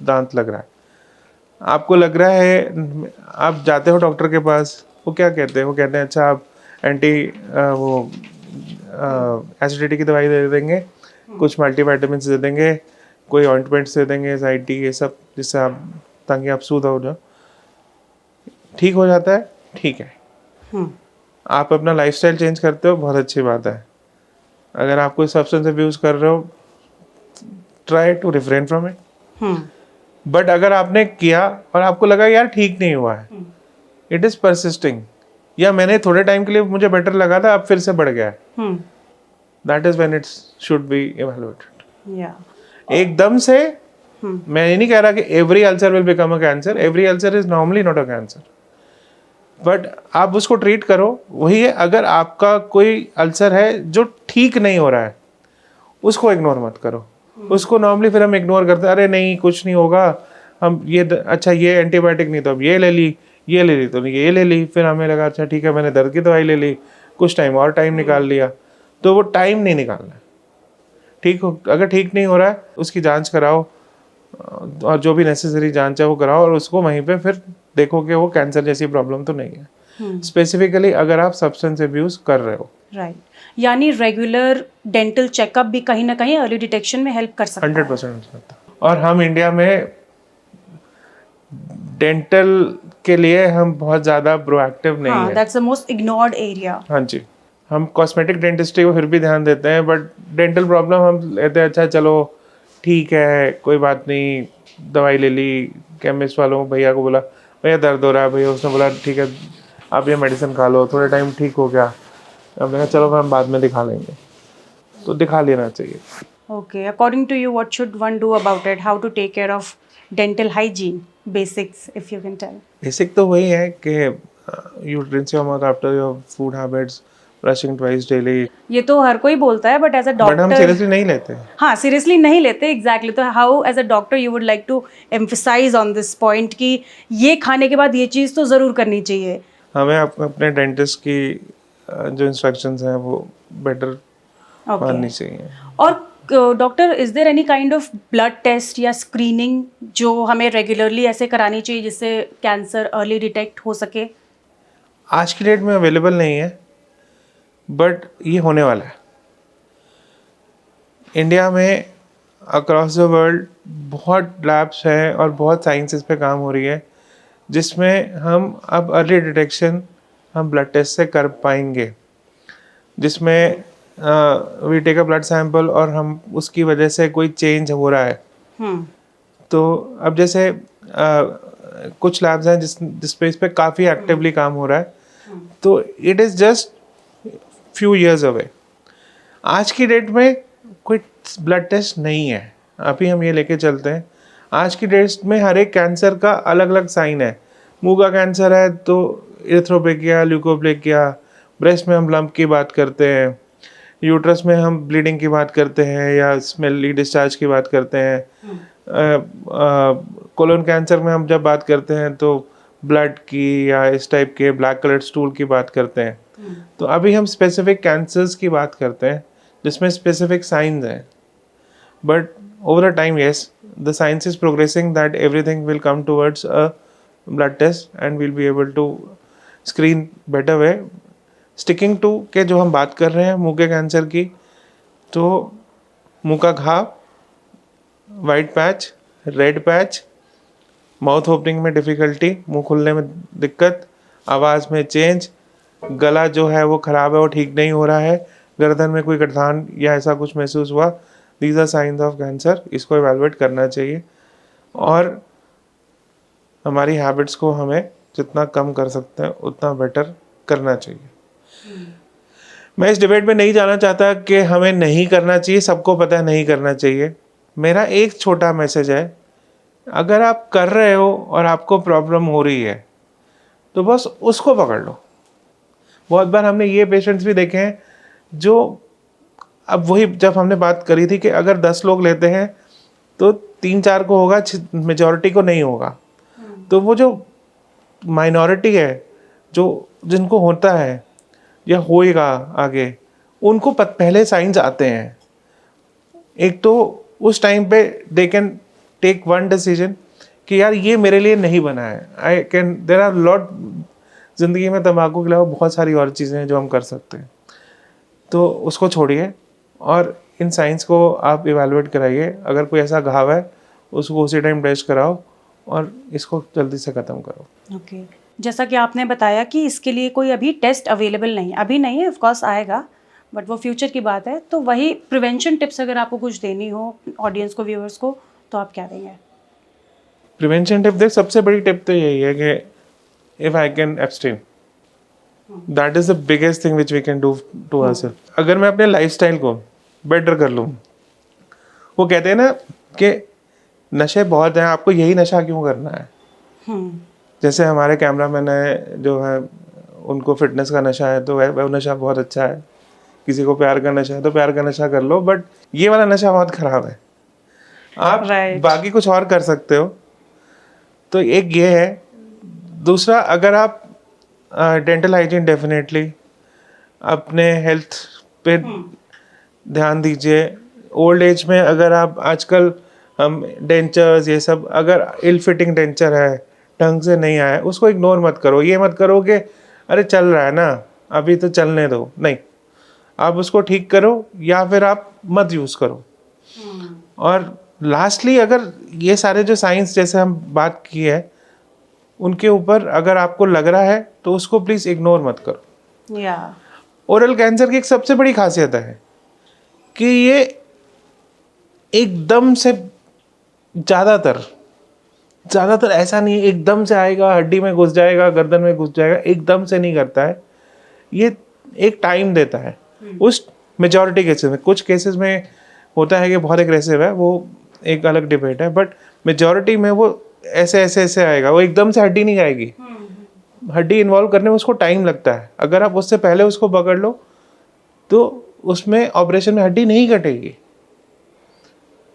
दांत लग रहा है। आपको लग रहा है, आप जाते हो डॉक्टर के पास, वो क्या कहते हैं? वो कहते हैं अच्छा आप एंटी वो एसिडिटी की दवाई दे देंगे, कुछ मल्टीविटामिन दे देंगे, कोई ऑइंटमेंट्स दे देंगे, साइटी, ये सब, जिससे आप, ताकि आप सूद हो जाओ। ठीक हो जाता है, ठीक है। आप अपना लाइफस्टाइल चेंज करते हो, बहुत अच्छी बात है। अगर आप कोई सब्सटेंस अब्यूज कर रहे हो, try to refrain from it. But अगर आपने किया और आपको लगा यार ठीक नहीं हुआ है, इट इज परसिस्टिंग, या मैंने थोड़े टाइम के लिए मुझे बेटर लगा था, अब फिर से बढ़ गया है, that is when it's should be evaluated. एकदम से मैं ये नहीं कह रहा कि every ulcer will become a cancer, every ulcer is normally not a cancer, but आप उसको ट्रीट करो। वही है, अगर आपका कोई अल्सर है जो ठीक नहीं हो रहा है, उसको इग्नोर मत करो। उसको नॉर्मली फिर हम इग्नोर करते हैं, अरे नहीं कुछ नहीं होगा, हम ये अच्छा ये एंटीबायोटिक नहीं तो अब ये ले ली, ये ले ली तो नहीं ये ले ली, फिर हमें लगा अच्छा ठीक है मैंने दर्द की दवाई ले ली, कुछ टाइम और टाइम निकाल लिया। तो वो टाइम नहीं निकालना है। ठीक हो, अगर ठीक नहीं हो रहा है उसकी जांच कराओ, और जो भी नेसेसरी जांच है वो कराओ, और उसको वहीं पे फिर देखो कि वो कैंसर जैसी प्रॉब्लम तो नहीं है। स्पेसिफिकली अगर आप सब्सटेंस अब्यूज कर रहे हो, राइट, यानी रेगुलर डेंटल चेकअप भी कहीं ना कहीं अर्ली डिटेक्शन में हेल्प कर सकता है। 100%। और हम इंडिया में डेंटल के लिए हम बहुत ज़्यादा प्रोएक्टिव नहीं है। That's the most ignored area. हाँ जी, हम कॉस्मेटिक डेंटिस्ट्री को फिर भी ध्यान देते हैं, बट डेंटल प्रॉब्लम हम लेते हैं अच्छा चलो ठीक है कोई बात नहीं, दवाई ले ली, केमिस्ट वालों भैया को बोला भैया दर्द हो रहा है, भैया उसने बोला ठीक है आप ये मेडिसिन खा लो, थोड़ा टाइम ठीक हो गया, हमने कहा चलो हम बाद में दिखा लेंगे, तो दिखा लेना चाहिए। Okay, according to you, what should one do about it? How to take care of dental hygiene? Basics, if you can tell. Basic तो वही है कि you rinse your mouth after your food habits, brushing twice daily. ये तो हर कोई बोलता है, but as a but हम डॉक्टर सीरियसली नहीं लेते। हाँ सीरियसली नहीं लेते, एग्जैक्टली। तो how as a doctor you would like to emphasize on this point कि ये खाने के बाद ये चीज़ तो ज़रूर करनी चाहिए? हमें अपने डेंटिस्ट की जो इंस्ट्रक्शंस हैं वो बेटर माननी चाहिए। और doctor, is there any kind of blood test या स्क्रीनिंग जो हमें रेगुलरली ऐसे करानी चाहिए जिससे कैंसर अर्ली डिटेक्ट हो सके? आज की डेट में अवेलेबल नहीं है, बट ये होने वाला है। इंडिया में अक्रॉस द वर्ल्ड बहुत लैब्स हैं और बहुत साइंसेस पे काम हो रही है, जिसमें हम अब अर्ली डिटेक्शन हम ब्लड टेस्ट से कर पाएंगे, जिसमें we take a blood sample और हम उसकी वजह से कोई चेंज हो रहा है। तो अब जैसे कुछ लैब्स हैं जिस पे इस पे काफ़ी एक्टिवली काम हो रहा है, तो it is just few years away. आज की डेट में कोई ब्लड टेस्ट नहीं है, अभी हम ये लेके चलते हैं। आज की डेट में हर एक कैंसर का अलग अलग साइन है। मुंह का कैंसर है तो इरेथ्रोपेकिया, ल्यूकोप्लेकिया, ब्रेस्ट में हम लंप की बात करते हैं, यूट्रस में हम ब्लीडिंग की बात करते हैं या स्मेली डिस्चार्ज की बात करते हैं, कोलन कैंसर में हम जब बात करते हैं तो ब्लड की या इस टाइप के ब्लैक कलर स्टूल की बात करते हैं। तो अभी हम स्पेसिफिक कैंसर्स की बात करते हैं जिसमें स्पेसिफिक साइंस हैं, but over a time yes the science is progressing that everything will come towards a blood test and will be able to screen better way. Sticking to के जो हम बात कर रहे हैं मुंह के कैंसर की, तो मुंह का घाव, white patch, red patch, mouth opening में डिफ़िकल्टी, मुंह खुलने में दिक्कत, आवाज़ में चेंज, गला जो है वो ख़राब है, वो ठीक नहीं हो रहा है, गर्दन में कोई गठान या ऐसा कुछ महसूस हुआ, these are signs of cancer. इसको इवेलुएट करना चाहिए और हमारी हैबिट्स को हमें जितना कम कर सकते हैं उतना बेटर करना चाहिए। मैं इस डिबेट में नहीं जाना चाहता कि हमें नहीं करना चाहिए, सबको पता है नहीं करना चाहिए। मेरा एक छोटा मैसेज है, अगर आप कर रहे हो और आपको प्रॉब्लम हो रही है तो बस उसको पकड़ लो। बहुत बार हमने ये पेशेंट्स भी देखे हैं जो, अब वही जब हमने बात करी थी कि अगर 10 लोग लेते हैं तो 3-4 को होगा, मेजॉरिटी को नहीं होगा। तो वो जो माइनॉरिटी है जो जिनको होता है या होएगा आगे, उनको पहले साइंस आते हैं। एक तो उस टाइम पे they can take one decision कि यार ये मेरे लिए नहीं बना है, I can, there are lot, ज़िंदगी में तंबाकू के अलावा बहुत सारी और चीज़ें हैं जो हम कर सकते हैं। तो उसको छोड़िए और इन साइंस को आप इवेलुएट कराइए। अगर कोई ऐसा घाव है उसको उसी टाइम टेस्ट कराओ और इसको जल्दी से ख़त्म करो। ओके जैसा कि आपने बताया कि इसके लिए कोई अभी टेस्ट अवेलेबल नहीं, अभी नहीं है, ऑफ कोर्स आएगा, बट वो फ्यूचर की बात है। तो वही प्रिवेंशन टिप्स अगर आपको कुछ देनी हो ऑडियंस को, व्यूअर्स को, तो आप क्या देंगे? प्रिवेंशन टिप देख, सबसे बड़ी टिप तो यही है कि if I can abstain, that is the biggest thing which we can do to ourself. अगर मैं अपने लाइफस्टाइल को बेटर कर लूँ, वो कहते हैं ना कि नशे बहुत हैं, आपको यही नशा क्यों करना है। जैसे हमारे कैमरामैन है जो है, उनको फिटनेस का नशा है तो वह नशा बहुत अच्छा है। किसी को प्यार का नशा है तो प्यार का नशा कर लो, बट ये वाला नशा बहुत ख़राब है। आप बाकी कुछ और कर सकते हो। तो एक ये है। दूसरा, अगर आप डेंटल हाइजीन डेफिनेटली अपने हेल्थ पे ध्यान दीजिए। ओल्ड एज में अगर आप आजकल हम डेंचर्स ये सब, अगर इल फिटिंग डेंचर है, ढंग से नहीं आया, उसको इग्नोर मत करो। ये मत करो कि अरे चल रहा है ना अभी तो चलने दो, नहीं, आप उसको ठीक करो या फिर आप मत यूज़ करो। और लास्टली, अगर ये सारे जो साइंस जैसे हम बात की है उनके ऊपर अगर आपको लग रहा है तो उसको प्लीज़ इग्नोर मत करो। ओरल कैंसर की एक सबसे बड़ी खासियत है कि ये एकदम से, ज़्यादातर ऐसा नहीं है एकदम से आएगा, हड्डी में घुस जाएगा, गर्दन में घुस जाएगा, एकदम से नहीं करता है। ये एक टाइम देता है। उस मेजॉरिटी केसेस में, कुछ केसेस में होता है कि बहुत एग्रेसिव है, वो एक अलग डिबेट है, बट मेजॉरिटी में वो ऐसे आएगा, वो एकदम से हड्डी नहीं आएगी। हड्डी इन्वॉल्व करने में उसको टाइम लगता है। अगर आप उससे पहले उसको पकड़ लो तो उसमें ऑपरेशन में हड्डी नहीं कटेगी,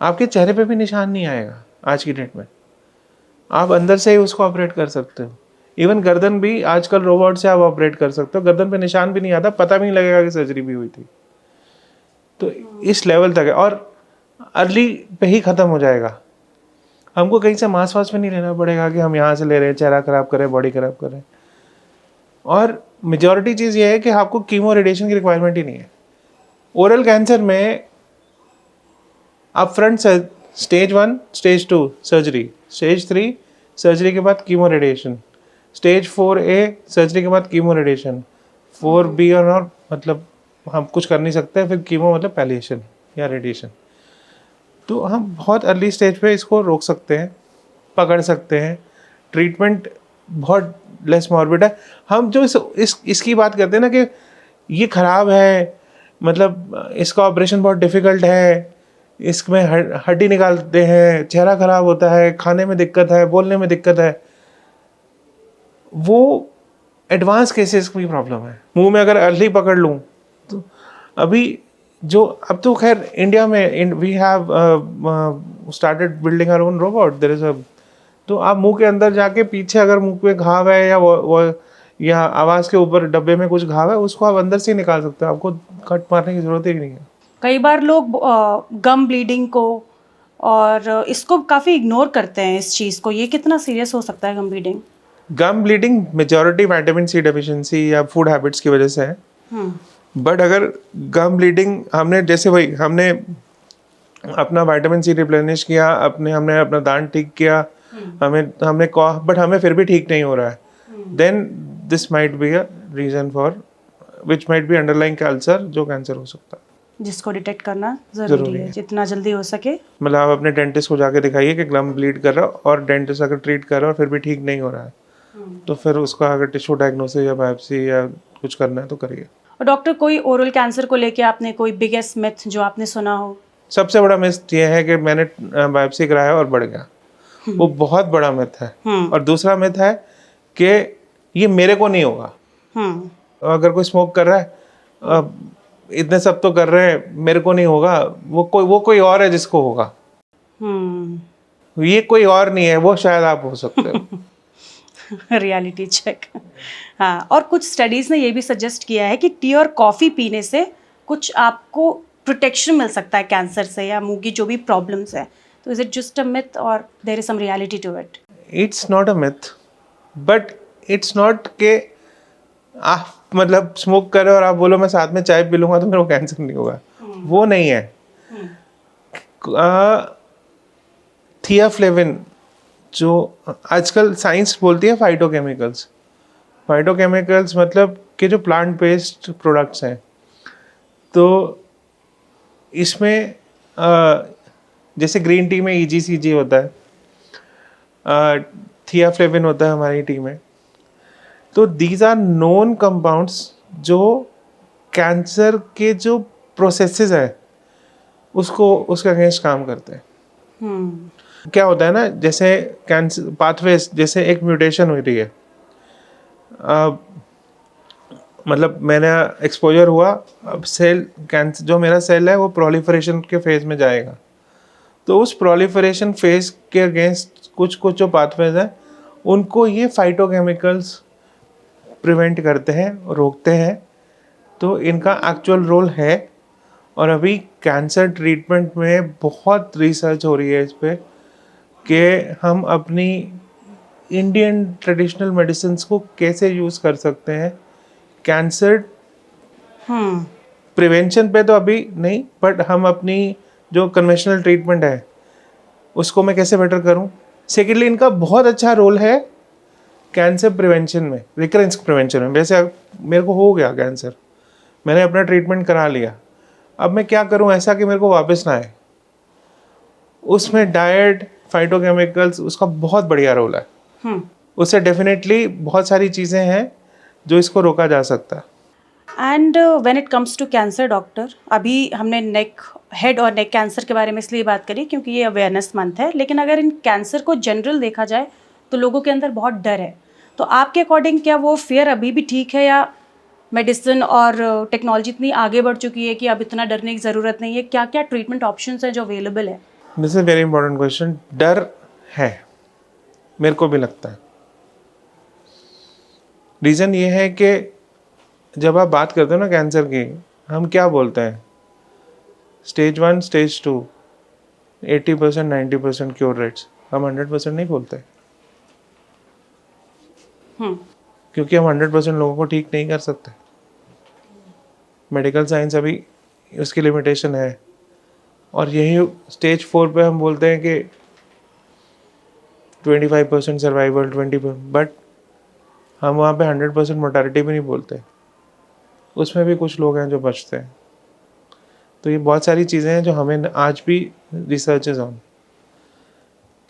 आपके चेहरे पे भी निशान नहीं आएगा। आज की डेट में आप अंदर से ही उसको ऑपरेट कर सकते हो। इवन गर्दन भी आजकल रोबोट से आप ऑपरेट कर सकते हो, गर्दन पे निशान भी नहीं आता, पता भी नहीं लगेगा कि सर्जरी भी हुई थी। तो इस लेवल तक है और अर्ली पे ही ख़त्म हो जाएगा। हमको कहीं से मांस वास में नहीं लेना पड़ेगा कि हम यहाँ से ले रहे हैं, चेहरा ख़राब कर रहे हैं, बॉडी ख़राब कर रहे हैं। और मेजॉरिटी चीज़ ये है कि आपको कीमो रेडिएशन की रिक्वायरमेंट ही नहीं है। ओरल कैंसर में आप फ्रंट से stage 1, stage 2 surgery, stage 3 surgery के बाद chemo radiation, stage 4A surgery के बाद कीमो रेडिएशन, 4B और मतलब हम कुछ कर नहीं सकते, फिर कीमो मतलब पैलिएशन या रेडिएशन। तो हम बहुत अर्ली स्टेज पे इसको रोक सकते हैं, पकड़ सकते हैं। ट्रीटमेंट बहुत लेस मॉर्बिड है। हम जो इसकी बात करते हैं ना कि ये ख़राब है, मतलब इसका ऑपरेशन बहुत डिफ़िकल्ट है, इसमें हड्डी निकालते हैं, चेहरा ख़राब होता है, खाने में दिक्कत है, बोलने में दिक्कत है, वो एडवांस केसेस की प्रॉब्लम है। मुंह में अगर अर्ली पकड़ लूँ तो अभी जो, अब तो खैर इंडिया में we have started building our own robot, there is a, तो आप मुंह के अंदर जाके पीछे अगर मुंह पे घाव है या वो या आवाज़ के ऊपर डब्बे में कुछ घाव है, उसको आप अंदर से ही निकाल सकते हो, आपको कट मारने की ज़रूरत ही नहीं है। कई बार लोग गम ब्लीडिंग को और इसको काफ़ी इग्नोर करते हैं इस चीज़ को, ये कितना सीरियस हो सकता है gum bleeding? Gum bleeding majority vitamin C deficiency या फूड हैबिट्स की वजह से है। बट अगर गम ब्लीडिंग हमने जैसे वही हमने अपना विटामिन सी रिप्लेनिश किया, हमने अपना दांत ठीक किया, हमने बट हमें फिर भी ठीक नहीं हो रहा है, then this might be a reason for which might be underlying cancer, जो कैंसर हो सकता है। जिसको डिटेक्ट करना ज़रूरी ज़रूरी है है। जितना जल्दी हो सके। मतलब आप अपने डेंटिस्ट को जाके दिखाइए कि गम ब्लीड कर रहा है, और डेंटिस्ट अगर ट्रीट कर रहा है और फिर भी ठीक नहीं हो रहा है, तो फिर उसका अगर टिश्यू डायग्नोसिस या बायोप्सी या कुछ करना है तो करिए। और डॉक्टर, कोई ओरल कैंसर को लेके आपने कोई बिगेस्ट मिथ जो आपने सुना हो? सबसे बड़ा मिथ ये है कि मैंने बायोप्सी कराया और बढ़ गया, वो बहुत बड़ा मिथ है। और दूसरा मिथ है कि ये मेरे को नहीं होगा। अगर कोई स्मोक कर रहा है, इतने सब तो कर रहे हैं, मेरे को नहीं होगा, वो कोई और है जिसको होगा। ये कोई और नहीं है, वो शायद आप हो सकते हो। Reality check. हाँ, और कुछ स्टडीज़ ने ये भी सजेस्ट किया है कि टी और कॉफ़ी पीने से कुछ आपको प्रोटेक्शन मिल सकता है कैंसर से या मुंह की जो भी प्रॉब्लम्स है। तो is it just a myth और there is some reality to it? It's not a myth, but it's not के आप मतलब स्मोक कर रहे हो और आप बोलो मैं साथ में चाय पी लूंगा तो मेरे को कैंसर नहीं होगा, वो नहीं है। थियाफ्लेविन, जो आजकल साइंस बोलती है फाइटोकेमिकल्स, फाइटोकेमिकल्स मतलब कि जो प्लांट बेस्ड प्रोडक्ट्स हैं, तो इसमें जैसे ग्रीन टी में EGCG होता है, थियाफ्लेविन होता है हमारी टी में, तो दीज आर नोन कंपाउंड्स जो कैंसर के जो प्रोसेसेस है उसको उसके अगेंस्ट काम करते हैं। क्या होता है ना, जैसे कैंसर पाथवेज, जैसे एक म्यूटेशन हो रही है, मतलब मैंने एक्सपोजर हुआ, अब सेल कैंसर जो मेरा सेल है वो प्रोलिफरेशन के फेज में जाएगा, तो उस प्रोलिफरेशन फेज के अगेंस्ट कुछ कुछ जो पाथवेज हैं उनको ये फाइटोकेमिकल्स प्रिवेंट करते हैं, रोकते हैं। तो इनका एक्चुअल रोल है, और अभी कैंसर ट्रीटमेंट में बहुत रिसर्च हो रही है इस पर कि हम अपनी इंडियन ट्रेडिशनल मेडिसिन्स को कैसे यूज़ कर सकते हैं कैंसर प्रिवेंशन पे, तो अभी नहीं, बट हम अपनी जो कन्वेंशनल ट्रीटमेंट है उसको मैं कैसे बेटर करूं। सेकेंडली, इनका बहुत अच्छा रोल है कैंसर प्रिवेंशन में, रिकरेंस प्रिवेंशन में। वैसे मेरे को हो गया कैंसर, मैंने अपना ट्रीटमेंट करा लिया, अब मैं क्या करूं ऐसा कि मेरे को वापस ना आए, उसमें डाइट, फाइटोकेमिकल्स, उसका बहुत बढ़िया रोल है। उससे डेफिनेटली बहुत सारी चीज़ें हैं जो इसको रोका जा सकता है। And when it comes to cancer doctor, अभी हमने हेड और नेक कैंसर के बारे में इसलिए बात करी क्योंकि ये अवेयरनेस मंथ है, लेकिन अगर इन कैंसर को जनरल देखा जाए तो लोगों के अंदर बहुत डर है। तो आपके अकॉर्डिंग क्या वो फियर अभी भी ठीक है, या मेडिसिन और टेक्नोलॉजी इतनी आगे बढ़ चुकी है कि अब इतना डरने की ज़रूरत नहीं है? क्या क्या ट्रीटमेंट ऑप्शंस हैं जो अवेलेबल है? This is very important question. डर है, मेरे को भी लगता है। रीज़न ये है कि जब आप बात करते हो ना कैंसर की, हम क्या बोलते हैं, स्टेज 1, स्टेज 2, 80%, 90% क्योर रेट्स, हम 100% नहीं बोलते, क्योंकि हम 100% लोगों को ठीक नहीं कर सकते। मेडिकल साइंस अभी उसकी लिमिटेशन है, और यही स्टेज 4 पे हम बोलते हैं कि 25% सर्वाइवल, 20%, बट हम वहाँ पे 100% मोर्टालिटी भी नहीं बोलते, उसमें भी कुछ लोग हैं जो बचते हैं। तो ये बहुत सारी चीज़ें हैं जो हमें आज भी रिसर्च इज ऑन।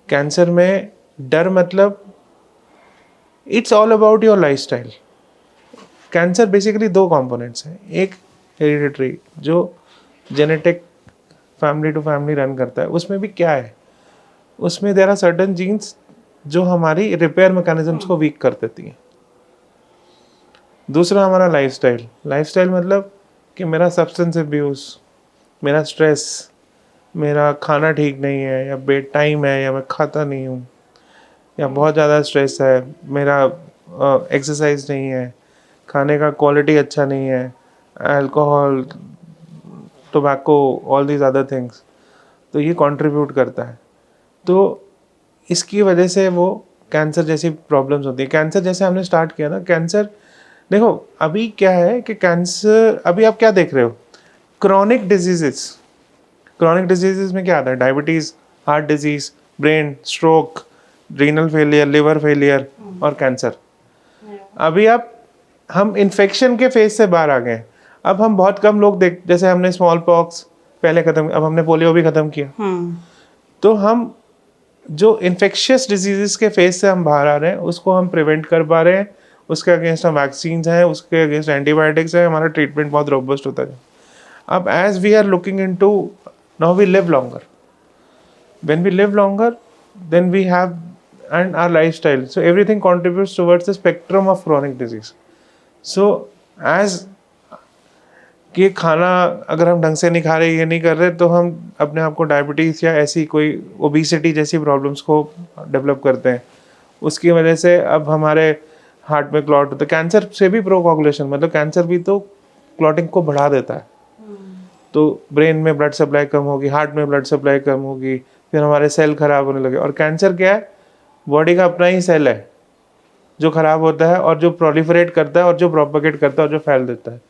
कैंसर में डर मतलब it's all about your lifestyle. Cancer basically 2 components हैं, एक हेरिडिटरी जो genetic family to family run करता है, उसमें भी क्या है, उसमें देयर आर सर्टेन जीन्स जो हमारी रिपेयर मैकेनिज्म्स को वीक कर देती हैं। दूसरा हमारा लाइफस्टाइल। लाइफस्टाइल मतलब कि मेरा सब्सटेंस अब्यूज़, मेरा स्ट्रेस, मेरा खाना ठीक नहीं है, या बेड टाइम है, या मैं खाता नहीं हूँ, या बहुत ज़्यादा स्ट्रेस है, मेरा एक्सरसाइज नहीं है, खाने का क्वालिटी अच्छा नहीं है, alcohol, tobacco, all these other things, तो ये कंट्रीब्यूट करता है। तो इसकी वजह से वो कैंसर जैसी प्रॉब्लम्स होती है। कैंसर जैसे हमने स्टार्ट किया ना, कैंसर देखो अभी क्या है कि कैंसर अभी आप क्या देख रहे हो, क्रॉनिक डिजीजेस। क्रॉनिक डिजीजेस में क्या आता है, diabetes, heart disease, brain stroke, renal failure, liver failure और कैंसर। अभी आप हम इन्फेक्शन के फेज से बाहर आ गए हैं। अब हम बहुत कम लोग देख, जैसे हमने स्मॉल पॉक्स पहले खत्म, अब हमने पोलियो भी खत्म किया। तो हम जो इन्फेक्शियस डिजीजेस के फेज से हम बाहर आ रहे हैं उसको हम प्रिवेंट कर पा रहे हैं। उसके अगेंस्ट हम वैक्सीन हैं, उसके अगेंस्ट एंटीबायोटिक्स हैं, हमारा ट्रीटमेंट बहुत रोबस्ट होता है। अब as we are looking into, now we live longer, when we live longer then we have, and our lifestyle, so everything contributes towards the spectrum of chronic disease. So as कि खाना अगर हम ढंग से नहीं खा रहे, ये नहीं कर रहे, तो हम अपने आप को डायबिटीज़ या ऐसी कोई ओबिसिटी जैसी प्रॉब्लम्स को डेवलप करते हैं। उसकी वजह से अब हमारे हार्ट में क्लॉट होता है। कैंसर से भी प्रोकोगुलेशन, मतलब कैंसर भी तो क्लॉटिंग को बढ़ा देता है। तो ब्रेन में ब्लड सप्लाई कम होगी, हार्ट में ब्लड सप्लाई कम होगी, फिर हमारे सेल खराब होने लगे। और कैंसर क्या है, बॉडी का अपना ही सेल है जो खराब होता है और जो प्रोलिफरेट करता है और जो प्रोपगेट करता है और जो फैल देता है।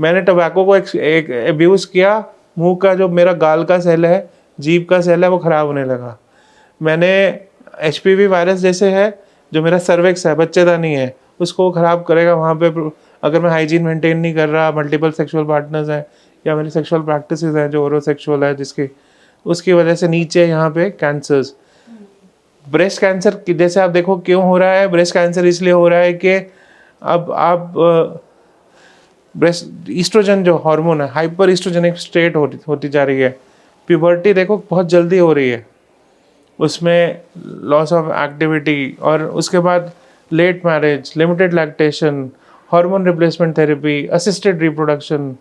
मैंने टोबैको को एक अब्यूज़ किया, मुंह का जो मेरा गाल का सेल है, जीभ का सेल है, वो खराब होने लगा। मैंने HPV वायरस जैसे है जो मेरा सर्विक्स है, बच्चेदानी है, उसको खराब करेगा। वहाँ पे अगर मैं हाइजीन मेंटेन नहीं कर रहा, मल्टीपल सेक्सुअल पार्टनर्स हैं या मेरी सेक्सुअल प्रैक्टिसेस हैं जो ओरोसेक्सुअल है, जिसकी उसकी वजह से नीचे यहाँ पे कैंसर्स, ब्रेस्ट कैंसर की जैसे आप देखो क्यों हो रहा है। ब्रेस्ट कैंसर इसलिए हो रहा है कि अब आप ब्रेस्ट ईस्ट्रोजन जो हार्मोन है, हाइपर ईस्ट्रोजेनिक स्टेट होती जा रही है। प्यूबर्टी देखो बहुत जल्दी हो रही है, उसमें लॉस ऑफ एक्टिविटी, और उसके बाद late marriage, limited lactation, hormone replacement therapy, assisted reproduction,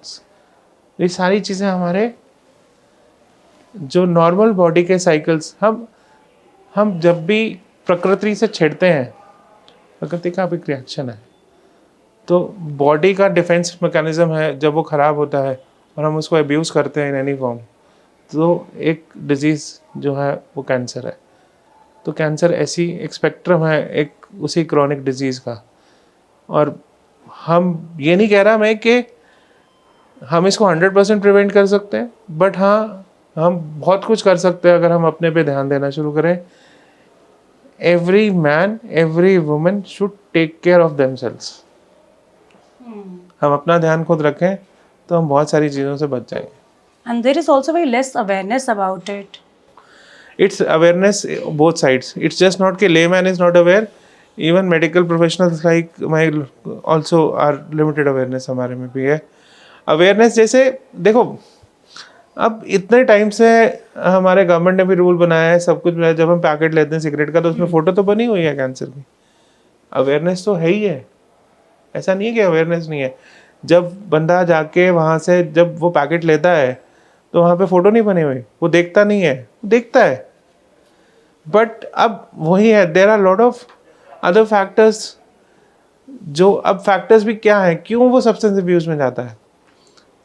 ये सारी चीज़ें हमारे जो नॉर्मल बॉडी के साइकिल्स, हम जब भी प्रकृति से छेड़ते हैं, प्रकृति का भी रिएक्शन है, तो बॉडी का डिफेंस मैकेनिज्म है, जब वो ख़राब होता है और हम उसको अब्यूज़ करते हैं इन एनी फॉर्म, तो एक डिजीज़ जो है वो कैंसर है। तो कैंसर ऐसी एक स्पेक्ट्रम है, एक उसी क्रॉनिक डिजीज़ का। और हम ये नहीं कह रहा मैं कि हम इसको 100% प्रिवेंट कर सकते हैं, बट हाँ हम बहुत कुछ कर सकते हैं अगर हम अपने पे ध्यान देना शुरू करें। Every man, every woman should take care of themselves. हम अपना ध्यान खुद रखें तो हम बहुत सारी चीज़ों से बच जाएंगे। And there is also very less awareness about it. It's awareness both sides. It's just not कि layman is not aware. Even medical professionals like my also are limited awareness हमारे में भी है। Awareness जैसे देखो, अब इतने टाइम से हमारे गवर्नमेंट ने भी रूल बनाया है, सब कुछ बनाया। जब हम पैकेट लेते हैं सिगरेट का तो उसमें फ़ोटो तो बनी हुई है कैंसर की। अवेयरनेस तो है ही है, ऐसा नहीं है कि अवेयरनेस नहीं है। जब बंदा जाके वहाँ से जब वो पैकेट लेता है तो वहाँ पे फ़ोटो नहीं बनी हुई, वो देखता नहीं है, देखता है। बट अब वही है, there are lot of other factors. जो अब फैक्टर्स भी क्या है, क्यों वो सब्सटेंस अब्यूज़ में जाता है।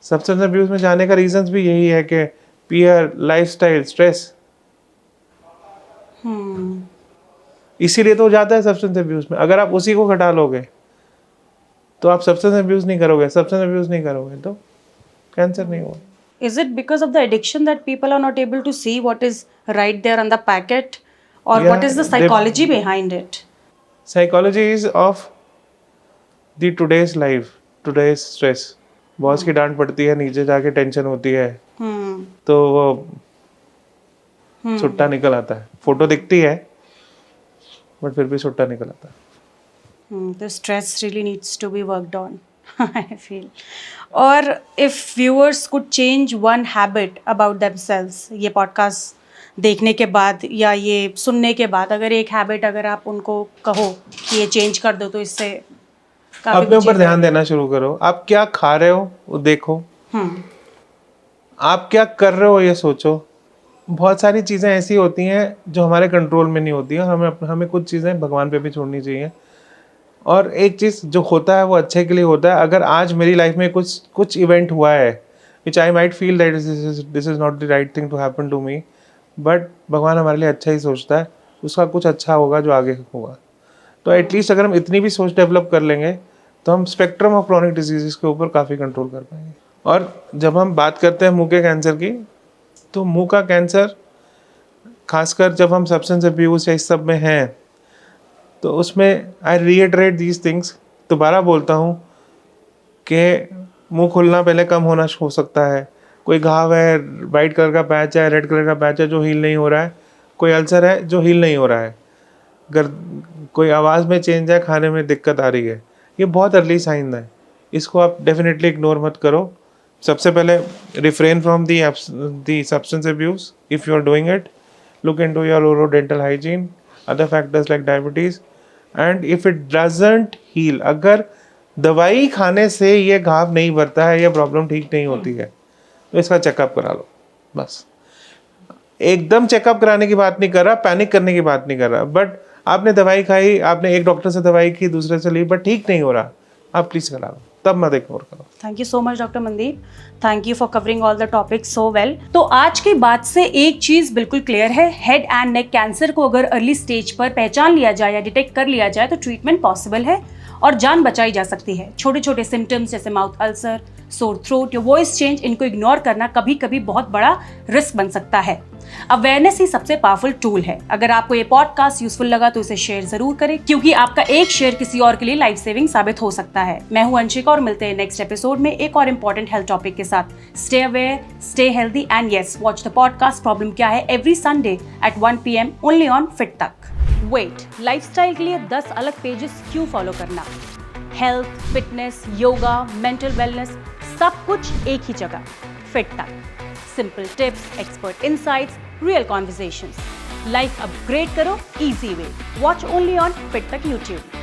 सब्सटेंस अब्यूज़ में जाने का रीजंस भी यही है कि पीयर, लाइफस्टाइल, स्ट्रेस, इसीलिए तो जाता है सब्सटेंस अब्यूज़ में। अगर आप उसी को घटा लोगे तो आप सब्सटेंस अब्यूज़ नहीं करोगे, सब्सटेंस अब्यूज़ नहीं करोगे तो कैंसर नहीं होगा। Is it because of the addiction that people are not able to see what is right there on the packet, or what is the psychology behind it? Psychology is of the today's life, today's stress. Boss की डांट पड़ती है, नीचे जाके tension होती है, तो वो सुट्टा निकल आता है। फोटो दिखती है बट फिर भी सुट्टा निकल आता है। The stress really needs to be worked on, I feel. Or if viewers could change one habit about themselves, ये पॉडकास्ट देखने के बाद या ये सुनने के बाद, अगर एक हैबिट अगर आप उनको कहो कि ये चेंज कर दो तो इससे काफी अपने ऊपर ध्यान देना शुरू करो। आप क्या खा रहे हो वो देखो, आप क्या कर रहे हो ये सोचो। बहुत सारी चीज़ें ऐसी होती हैं जो हमारे कंट्रोल में नहीं होती हैं, हमें कुछ चीज़ें भगवान पे भी छोड़नी चाहिए। और एक चीज़ जो होता है वो अच्छे के लिए होता है. अगर आज मेरी लाइफ में कुछ इवेंट हुआ है which I might feel that this is not the right thing to happen to me, but भगवान हमारे लिए अच्छा ही सोचता है, उसका कुछ अच्छा होगा जो आगे होगा. तो एटलीस्ट अगर हम इतनी भी सोच डेवलप कर लेंगे तो हम स्पेक्ट्रम ऑफ क्रॉनिक डिजीज़ के ऊपर काफ़ी कंट्रोल कर पाएंगे. और जब हम बात करते हैं मुंह के कैंसर की, तो मुंह का कैंसर खासकर जब हम सब्सटेंस अब्यूज़ या इस सब में हैं, तो उसमें आई रीइटरेट दीज थिंग्स. दोबारा बोलता हूँ कि मुंह खुलना पहले कम होना हो सकता है. कोई घाव है, वाइट कलर का पैच है, रेड कलर का पैच है जो हील नहीं हो रहा है, कोई अल्सर है जो हील नहीं हो रहा है, अगर कोई आवाज़ में चेंज है, खाने में दिक्कत आ रही है, ये बहुत अर्ली साइन है. इसको आप डेफिनेटली इग्नोर मत करो. सबसे पहले refrain from the substance abuse. If you are doing it, look into your oral-dental hygiene, other factors like diabetes, and if it doesn't heal, अगर दवाई खाने से ये घाव नहीं भरता है, ये प्रॉब्लम ठीक नहीं होती है, तो इसका चेकअप करा लो. बस एकदम चेकअप कराने की बात नहीं कर रहा, पैनिक करने की बात नहीं कर रहा, बट आपने दवाई खाई, आपने एक डॉक्टर से दवाई की, दूसरे से ली, बट ठीक नहीं हो रहा, आप प्लीज़ करा लो, तब मत इग्नोर करो. Thank you so much doctor Mandeep. Thank you for covering all the topics so well. तो आज की बात से एक चीज़ बिल्कुल क्लियर है, हेड एंड नेक कैंसर को अगर अर्ली स्टेज पर पहचान लिया जाए या डिटेक्ट कर लिया जाए तो ट्रीटमेंट पॉसिबल है और जान बचाई जा सकती है. छोटे छोटे सिम्टम्स जैसे माउथ अल्सर, सोर थ्रोट या वॉइस चेंज, इनको इग्नोर करना कभी कभी बहुत बड़ा रिस्क बन सकता है. अवेयरनेस ही सबसे पावरफुल टूल है. अगर आपको ये पॉडकास्ट यूजफुल लगा तो इसे शेयर जरूर करें, क्योंकि आपका एक शेयर किसी और के लिए लाइफ सेविंग साबित हो सकता है. मैं हूं अंशिका और मिलते हैं नेक्स्ट एपिसोड में एक और इम्पोर्टेंट हेल्थ टॉपिक के साथ. Stay aware, stay healthy and yes, watch the podcast problem क्या है every Sunday at 1 PM only on Fit Tak. Wait, lifestyle के लिए 10 अलग पेजेस क्यों फॉलो करना? Health, fitness, yoga, mental wellness, सब कुछ एक ही जगह, Fit Tak. Simple tips, expert insights, real conversations. Life upgrade करो easy way. Watch only on Fit Tak YouTube.